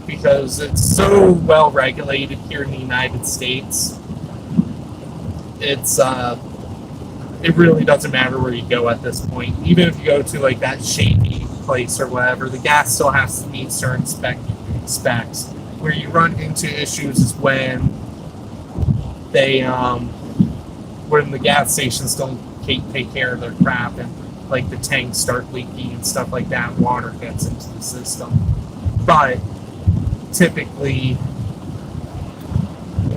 Speaker 1: because it's so well regulated here in the United States. it's it really doesn't matter where you go at this point. Even if you go to like that shady place or whatever, the gas still has to meet certain specs. Where you run into issues is when when the gas stations don't take care of their crap and like the tanks start leaking and stuff like that, water gets into the system. But typically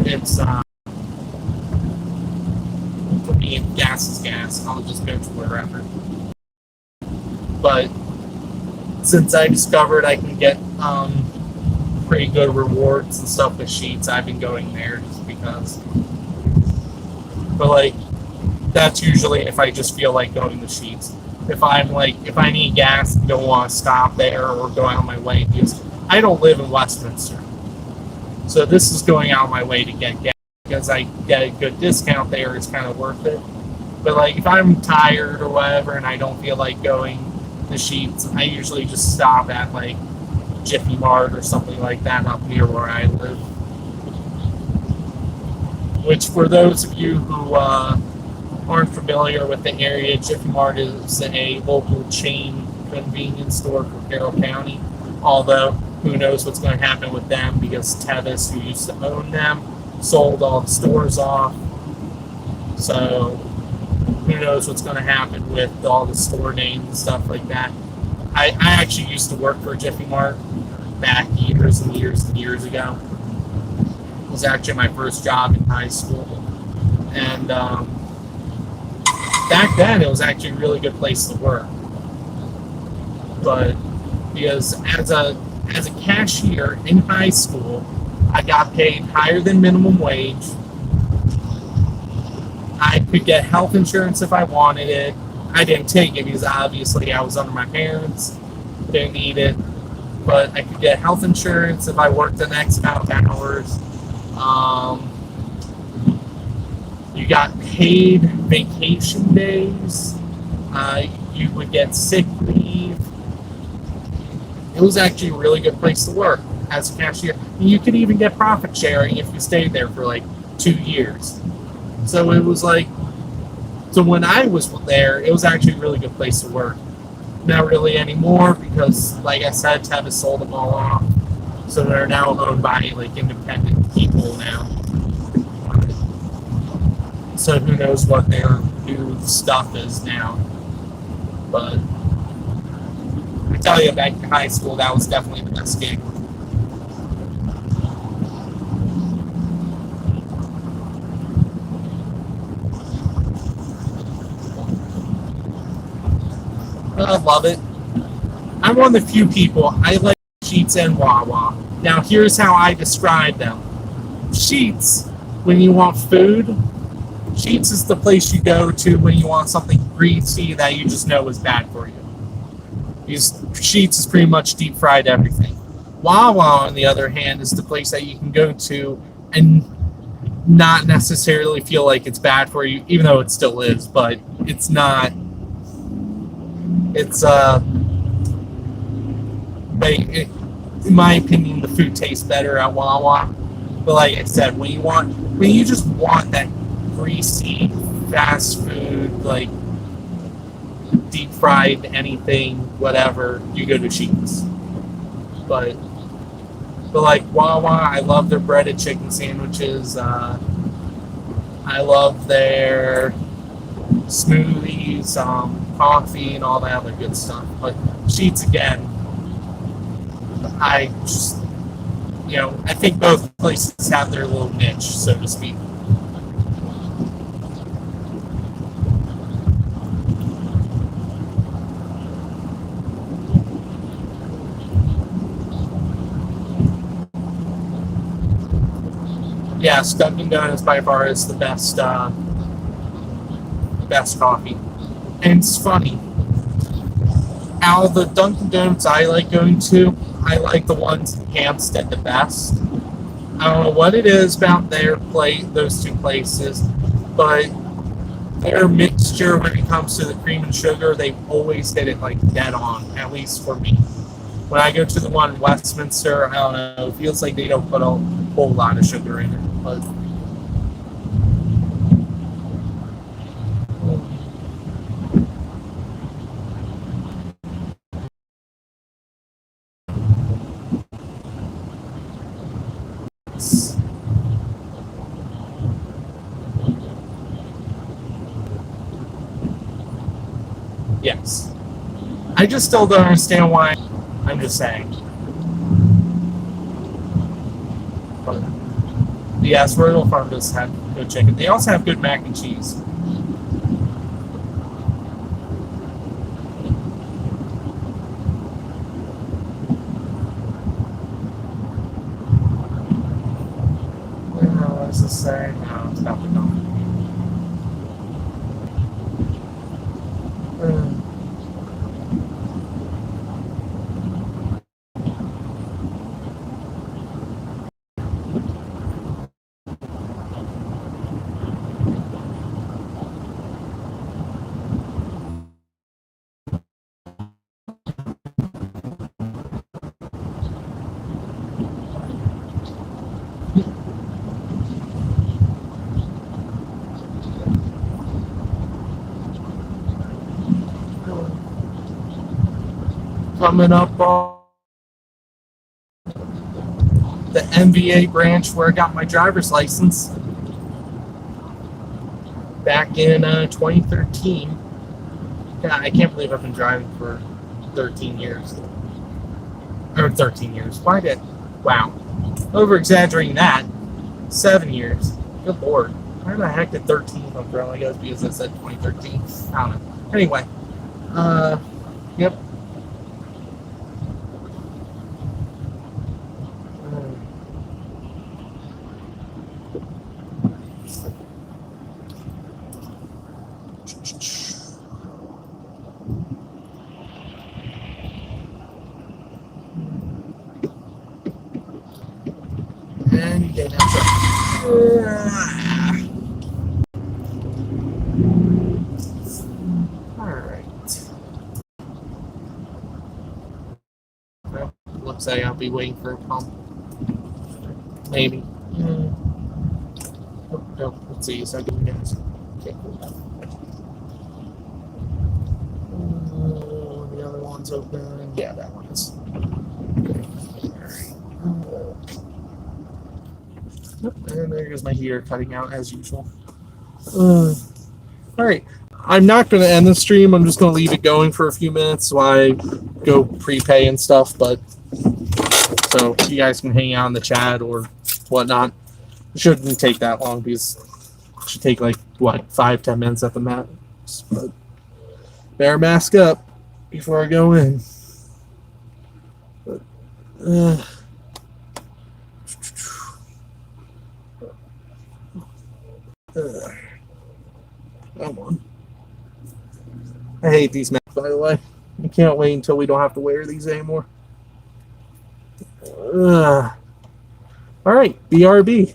Speaker 1: it's for me, gas is gas. I'll just go to wherever. But since I discovered I can get pretty good rewards and stuff with Sheets, I've been going there just because. But like, that's usually if I just feel like going to Sheets. If I need gas and don't want to stop there or go out of my way, because I don't live in Westminster. So this is going out of my way to get gas. Because I get a good discount there, it's kind of worth it. But like, if I'm tired or whatever and I don't feel like going to Sheets, I usually just stop at like Jiffy Mart or something like that up near where I live. Which, for those of you who aren't familiar with the area, Jiffy Mart is a local chain convenience store for Carroll County. Although, who knows what's going to happen with them, because Tevis, who used to own them, sold all the stores off. So who knows what's going to happen with all the store names and stuff like that. I actually used to work for Jiffy Mart back years and years and years ago. It was actually my first job in high school. And back then it was actually a really good place to work. But because as a cashier in high school, I got paid higher than minimum wage. I could get health insurance if I wanted it. I didn't take it because obviously I was under my parents. Didn't need it. But I could get health insurance if I worked the next amount of hours. You got paid vacation days. You would get sick leave. It was actually a really good place to work as a cashier. You could even get profit sharing if you stayed there for like 2 years. So it was like, so when I was there, it was actually a really good place to work. Not really anymore because, like I said, Tevis sold them all off. So they're now owned by like independent people now. So who knows what their new stuff is now. But I tell you, back in high school, that was definitely the best gig. I love it. I'm one of the few people, I like Sheets and Wawa. Now, here's how I describe them. Sheets, when you want food, Sheets is the place you go to when you want something greasy that you just know is bad for you. Because Sheets is pretty much deep fried everything. Wawa, on the other hand, is the place that you can go to and not necessarily feel like it's bad for you, even though it still is, but it's not. It's in my opinion, the food tastes better at Wawa. But like I said, when you just want that greasy fast food, like deep fried anything, whatever, you go to Sheets. But like Wawa, I love their breaded chicken sandwiches. I love their smoothies, coffee, and all that other good stuff. But Sheets, again, I just, I think both places have their little niche, so to speak. Yeah, Dunkin' Donuts by far is the best coffee. And it's funny, out of the Dunkin' Donuts I like going to, I like the ones in Hampstead the best. I don't know what it is about those two places, but their mixture when it comes to the cream and sugar, they've always hit it like dead on, at least for me. When I go to the one in Westminster, I don't know, it feels like they don't put a whole lot of sugar in it. But I just still don't understand why. I'm just saying. But yes, Royal Farm does have good chicken. They also have good mac and cheese. What does this say? No, it's probably not. Coming up on the MBA branch where I got my driver's license back in 2013. Yeah, I can't believe I've been driving for 13 years. Or 13 years. Why did? Wow. Over exaggerating that. 7 years. Good lord. Why the heck did 13 come from? I guess because I said 2013. I don't know. Anyway. Yep. And you get that. Alright. Well, looks like I'll be waiting for a pump. Maybe. Oh, let's see. So I can guess. Okay. The other one's open. Yeah, that one is. And there goes my heater cutting out as usual. All right. I'm not going to end the stream. I'm just going to leave it going for a few minutes while I go prepay and stuff. But so you guys can hang out in the chat or whatnot. It shouldn't take that long because it should take like, 5-10 minutes at the max. But better mask up before I go in. But, come on. I hate these masks, by the way. I can't wait until we don't have to wear these anymore. All right, BRB.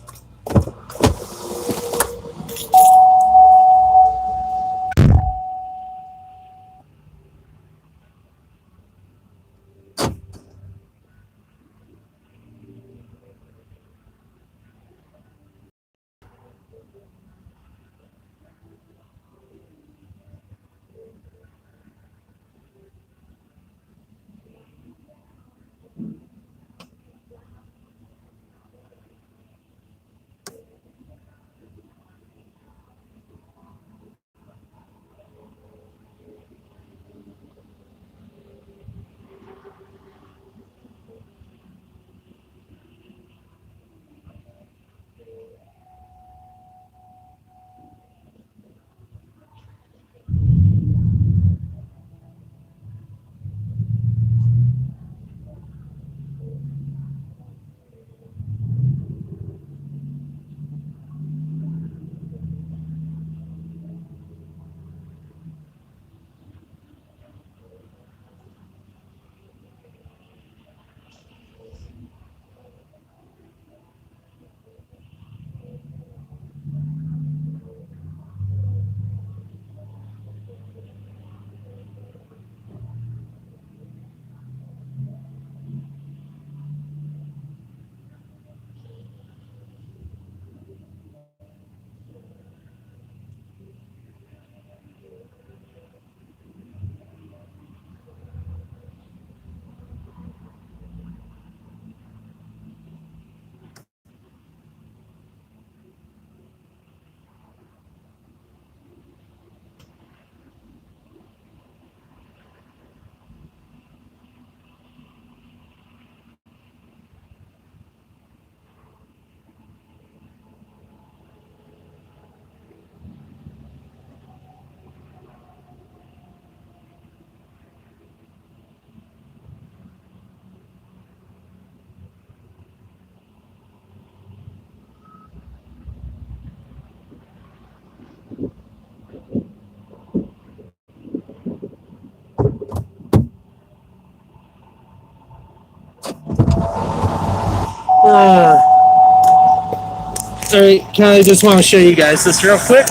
Speaker 1: Alright, kind of just want to show you guys this real quick.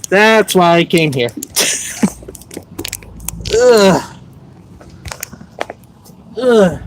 Speaker 1: That's why I came here. Ugh. Ugh.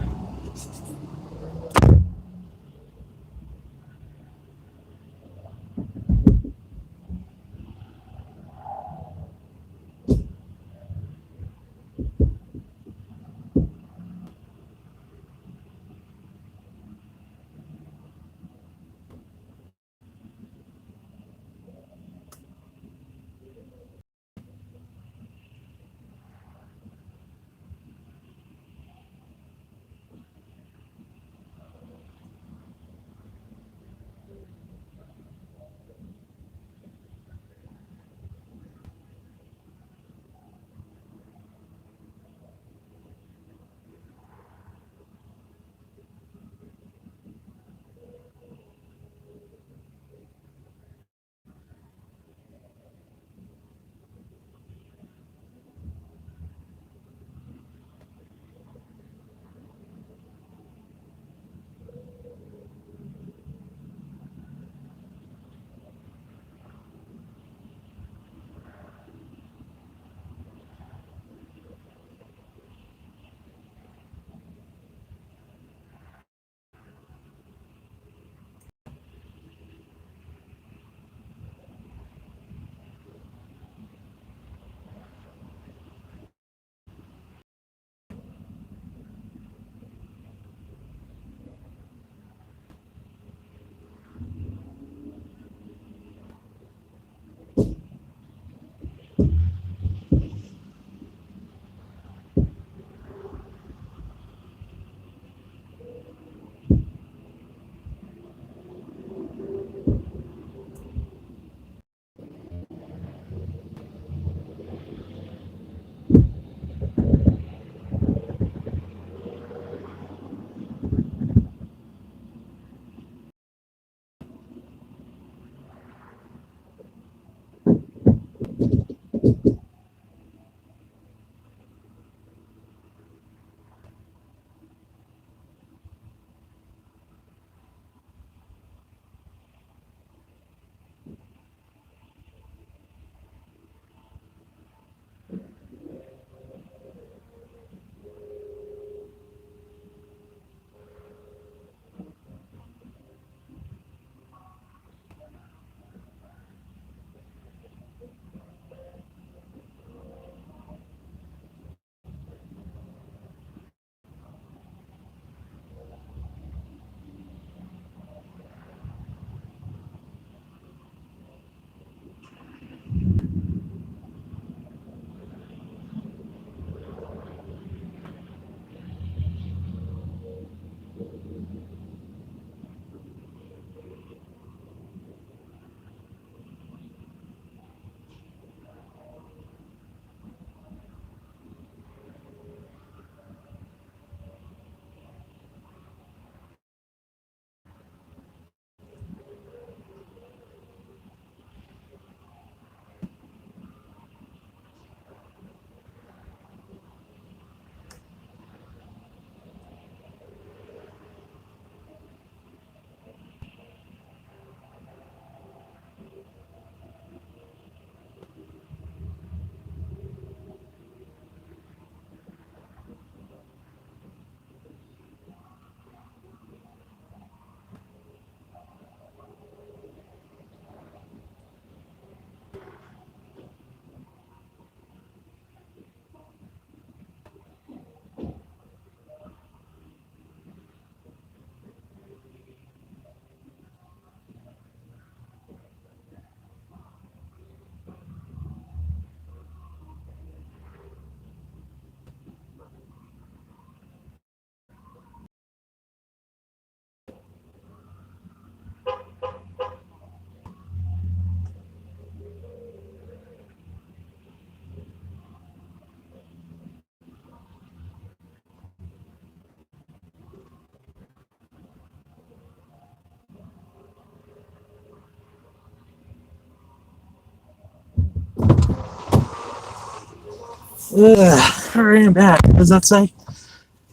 Speaker 1: All right, I'm back. What does that say?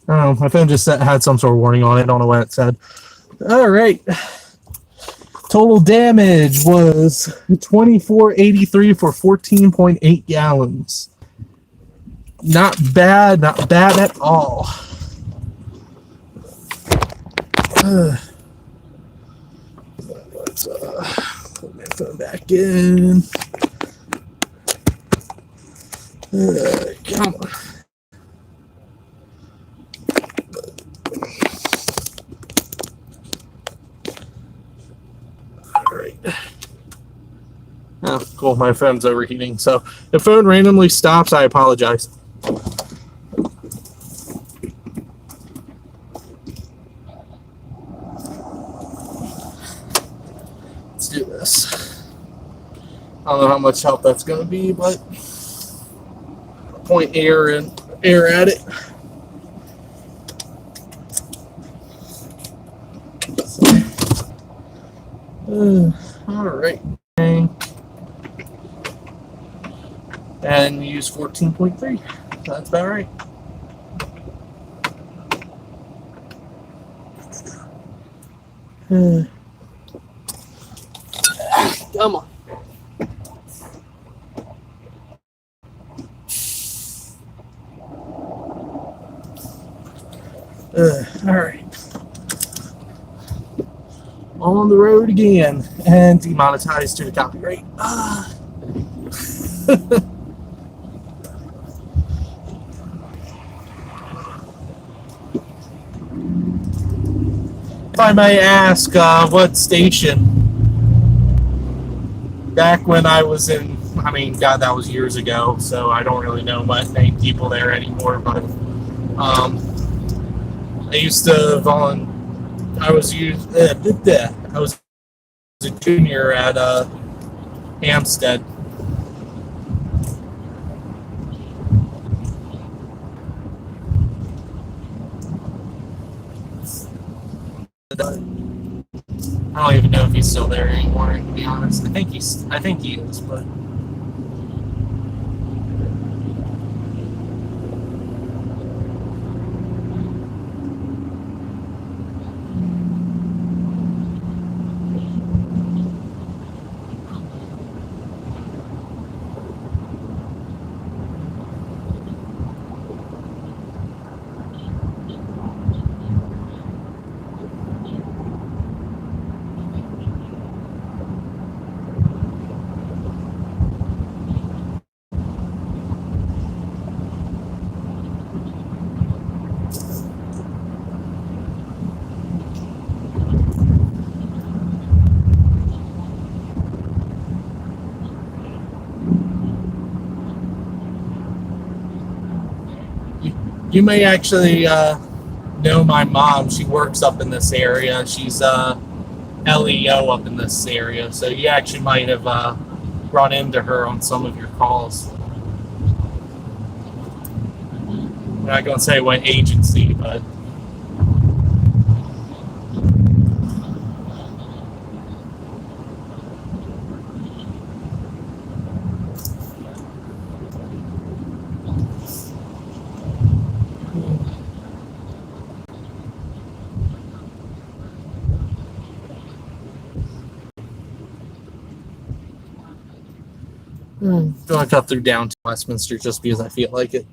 Speaker 1: Oh, my phone just had some sort of warning on it. I don't know what it said. All right. Total damage was 2483 for 14.8 gallons. Not bad at all. Let's put my phone back in. Come on. All right. Oh, cool. My phone's overheating. So if the phone randomly stops, I apologize. Let's do this. I don't know how much help that's going to be, but point air at it. All right. And use 14.3. That's about right. Come on. All right. On the road again and demonetized due to copyright. If I may ask, what station? Back when I was in, God, that was years ago, so I don't really know many people there anymore, but I used to I was a junior at Hampstead. I don't even know if he's still there anymore, to be honest. I think he is, but you may actually know my mom. She works up in this area. She's LEO up in this area, so you actually might have run into her on some of your calls. I'm not going to say what agency, but going to cut through downtown Westminster just because I feel like it.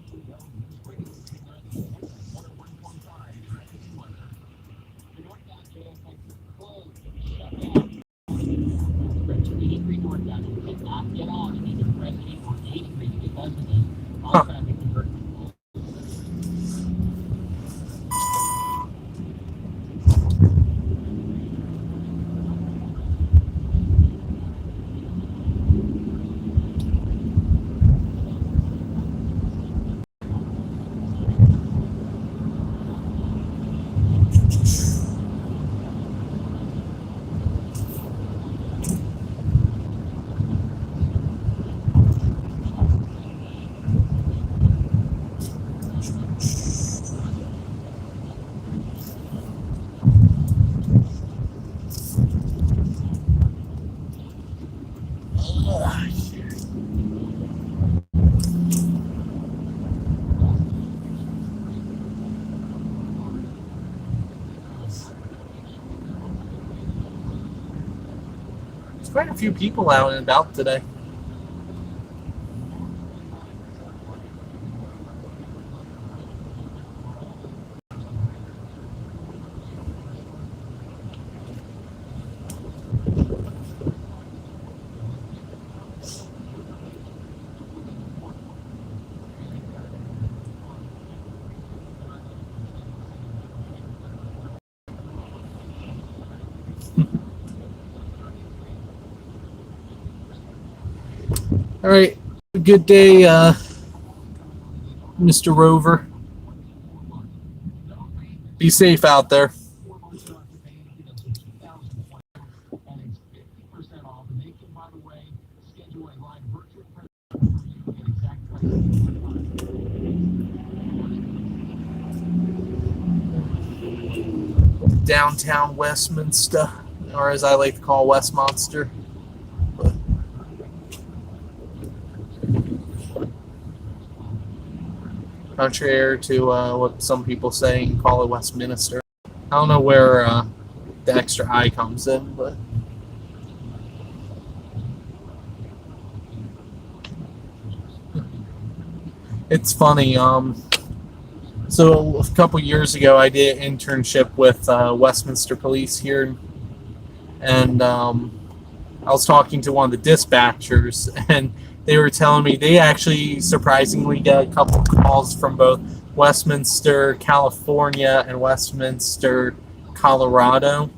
Speaker 1: quite a few people out and about today. All right. Good day, Mr. Rover. Be safe out there. Downtown Westminster, or as I like to call Westmonster. Contrary to what some people say and call it Westminster. I don't know where the extra I comes in, but it's funny. So a couple years ago, I did an internship with Westminster Police here, and I was talking to one of the dispatchers, and they were telling me they actually surprisingly get a couple calls from both Westminster, California, and Westminster, Colorado.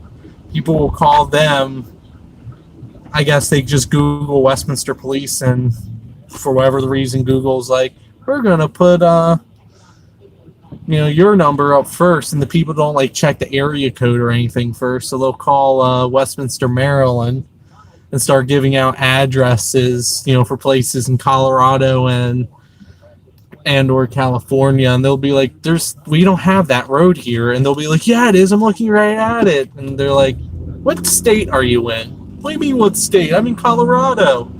Speaker 1: People will call them. I guess they just Google Westminster Police, and for whatever the reason, Google's like, we're gonna put your number up first, and the people don't like check the area code or anything first, so they'll call Westminster, Maryland, and start giving out addresses, for places in Colorado and or California, and they'll be like, we don't have that road here, and they'll be like, yeah, it is, I'm looking right at it, and they're like, what state are you in? What do you mean, what state? I'm in Colorado.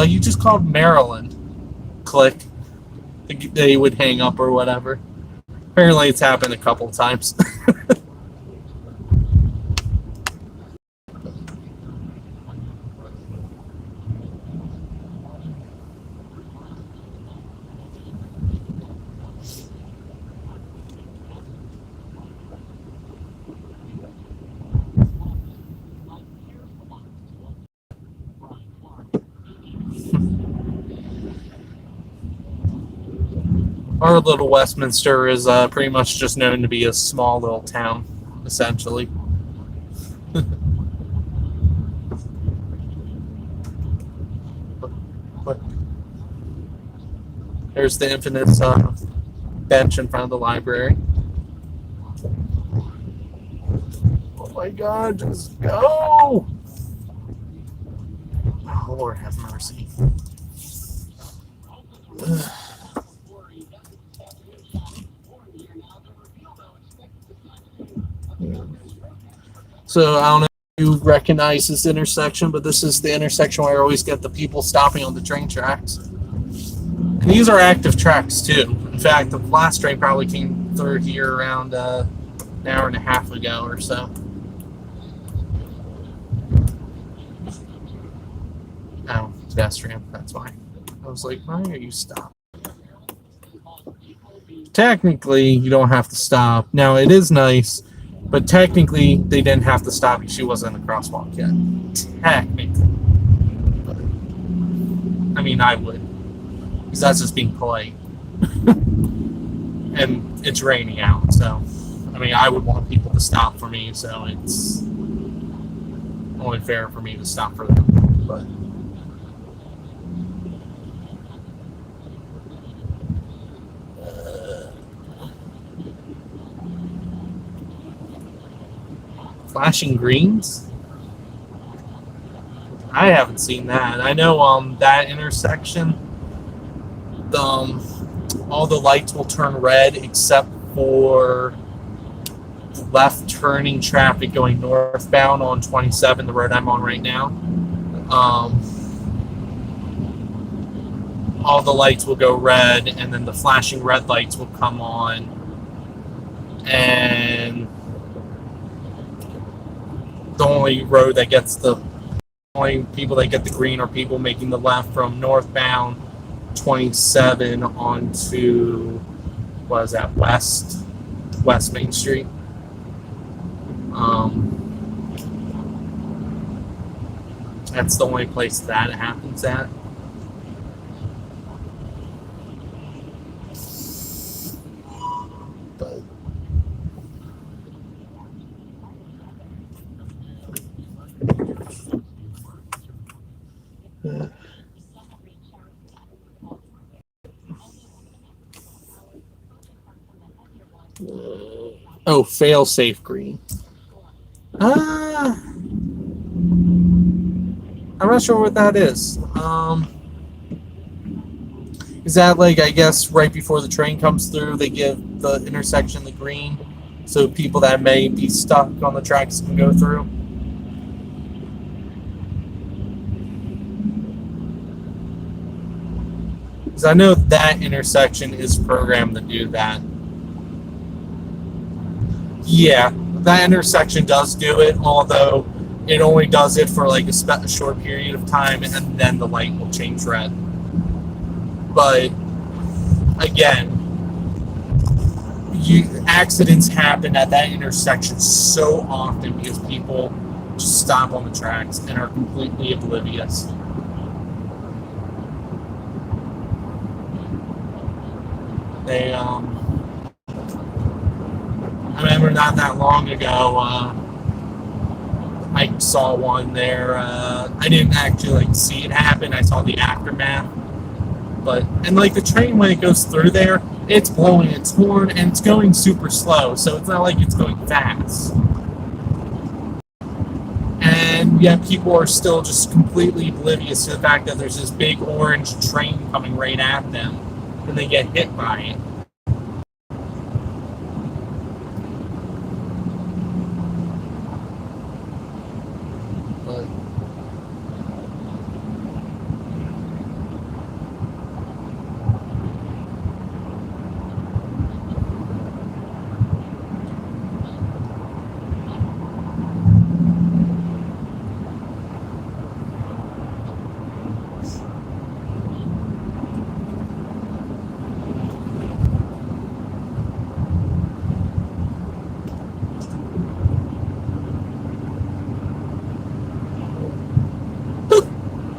Speaker 1: You just called Maryland. Click. They would hang up or whatever. Apparently it's happened a couple times. Our little Westminster is pretty much just known to be a small little town, essentially. But there's the infamous bench in front of the library. Oh my God, just go! Oh, Lord have mercy. So I don't know if you recognize this intersection, but this is the intersection where I always get the people stopping on the train tracks. And these are active tracks too. In fact, the last train probably came through here around an hour and a half ago or so. Oh, pedestrian, that's why. I was like, why are you stopped? Technically, you don't have to stop. Now, it is nice, but technically, they didn't have to stop you. She wasn't in the crosswalk yet. Technically. But, I mean, I would. Because that's just being polite. And it's raining out, so... I mean, I would want people to stop for me, so it's only fair for me to stop for them. But... flashing greens? I haven't seen that. I know that intersection, all the lights will turn red except for left turning traffic going northbound on 27, the road I'm on right now. All the lights will go red, and then the flashing red lights will come on, and the only road that gets the only people that get the green are people making the left from northbound 27 onto, what is that, West Main Street. That's the only place that it happens at. But oh, fail safe green. I'm not sure what that is. Is that like, I guess, right before the train comes through, they give the intersection the green so people that may be stuck on the tracks can go through? Because I know that intersection is programmed to do that. Yeah, that intersection does do it, although it only does it for like a short period of time, and then the light will change red. But again, accidents happen at that intersection so often because people just stop on the tracks and are completely oblivious. They, I remember not that long ago, I saw one there. I didn't actually like see it happen. I saw the aftermath. And like the train, when it goes through there, it's blowing its horn and it's going super slow, so it's not like it's going fast. And yet people are still just completely oblivious to the fact that there's this big orange train coming right at them, and they get hit by it.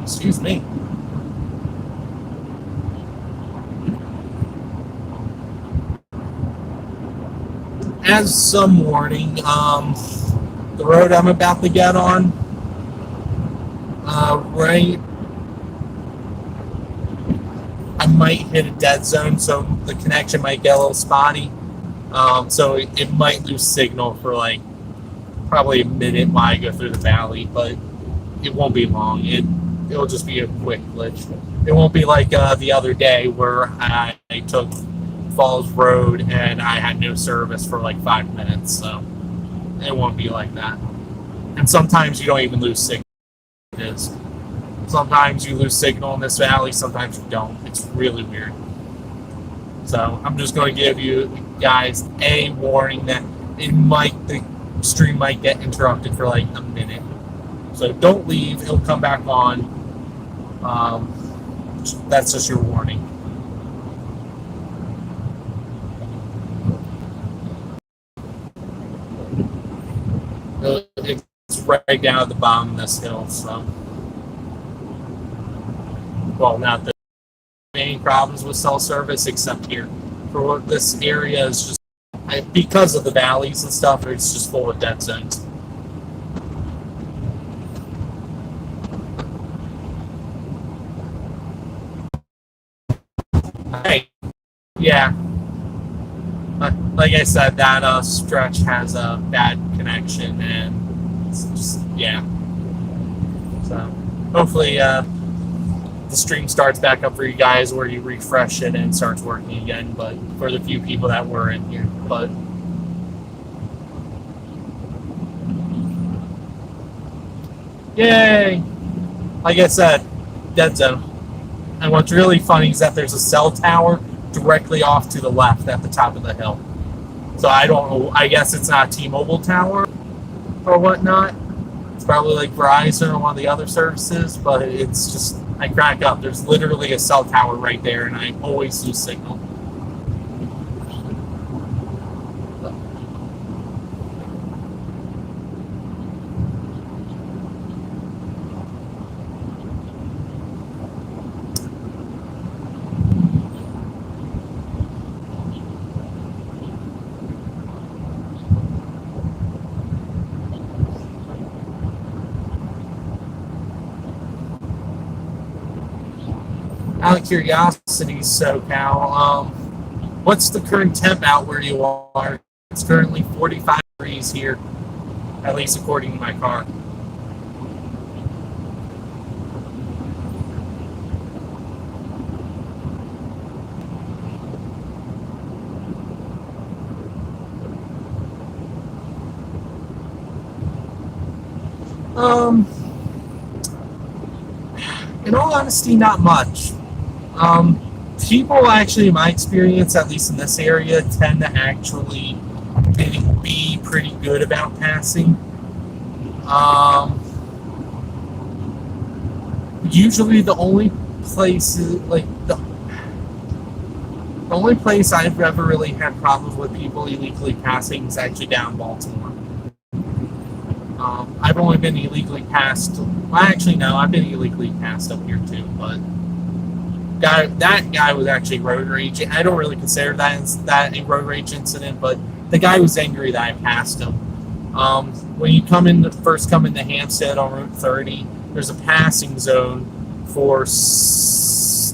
Speaker 1: Excuse me. As some warning, the road I'm about to get on, right, I might hit a dead zone, so the connection might get a little spotty. So it might lose signal for like probably a minute while I go through the valley, but it won't be long. It'll just be a quick glitch. It won't be like the other day where I took Falls Road and I had no service for like 5 minutes, so it won't be like that. And sometimes you don't even lose signal. It is. Sometimes you lose signal in this valley, sometimes you don't. It's really weird. So I'm just going to give you guys a warning that the stream might get interrupted for like a minute. So don't leave, it'll come back on. That's just your warning. It's right down at the bottom of this hill, so. Well, not that any problems with cell service except here. For this area is just, because of the valleys and stuff, it's just full of dead zones. Hey, yeah. Like I said, that stretch has a bad connection, and it's just, yeah. So hopefully the stream starts back up for you guys where you refresh it and it starts working again, but for the few people that were in here. But yay! Like I said, dead zone. And what's really funny is that there's a cell tower directly off to the left at the top of the hill. So I don't know, I guess it's not a T-Mobile tower or whatnot. It's probably like Verizon or one of the other services, but it's just, I crack up. There's literally a cell tower right there, and I always lose signal. Out of curiosity, SoCal, what's the current temp out where you are? It's currently 45 degrees here, at least according to my car. In all honesty, not much. People actually, in my experience, at least in this area, tend to actually be pretty good about passing. Usually the only places, like the only place I've ever really had problems with people illegally passing is actually down in Baltimore. I've only been illegally passed. Well, actually, no, I've been illegally passed up here too. But that guy was actually road rage. I don't really consider that a road rage incident, but the guy was angry that I passed him. When you first come into Hampstead on Route 30, there's a passing zone for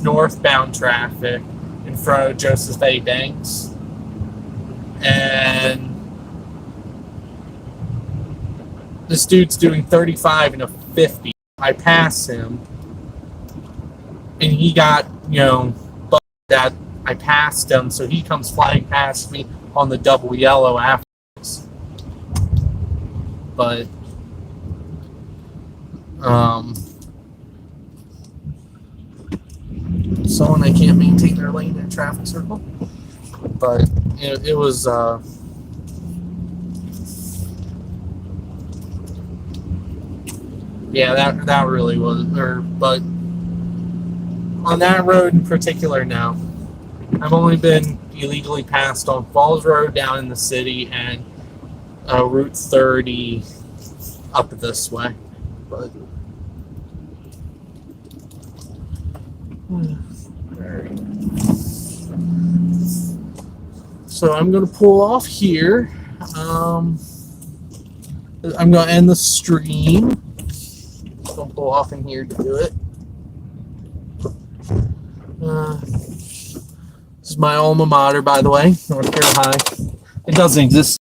Speaker 1: northbound traffic in front of Joseph A. Banks, and this dude's doing 35 and a 50. I pass him, and he got, that I passed him, so he comes flying past me on the double yellow afterwards. But, someone that can't maintain their lane in a traffic circle. But it was, yeah, that really was, but on that road in particular, no. I've only been illegally passed on Falls Road down in the city and Route 30 up this way. But so I'm going to pull off here. I'm going to end the stream. Don't pull off in here to do it. This is my alma mater, by the way, North Carolina High. It doesn't exist.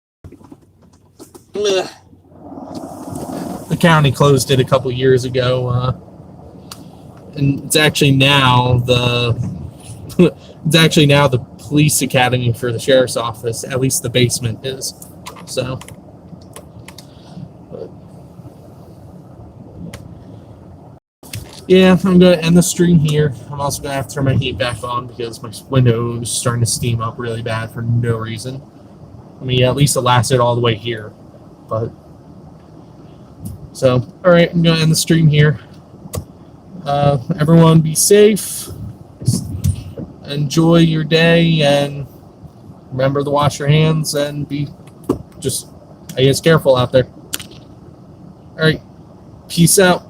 Speaker 1: The county closed it a couple years ago, and it's actually now the police academy for the sheriff's office. At least the basement is. So. Yeah, I'm going to end the stream here. I'm also going to have to turn my heat back on because my window is starting to steam up really bad for no reason. I mean, at least it lasted all the way here. But so, all right, I'm going to end the stream here. Everyone be safe. Enjoy your day, and remember to wash your hands and be just, I guess, careful out there. All right, peace out.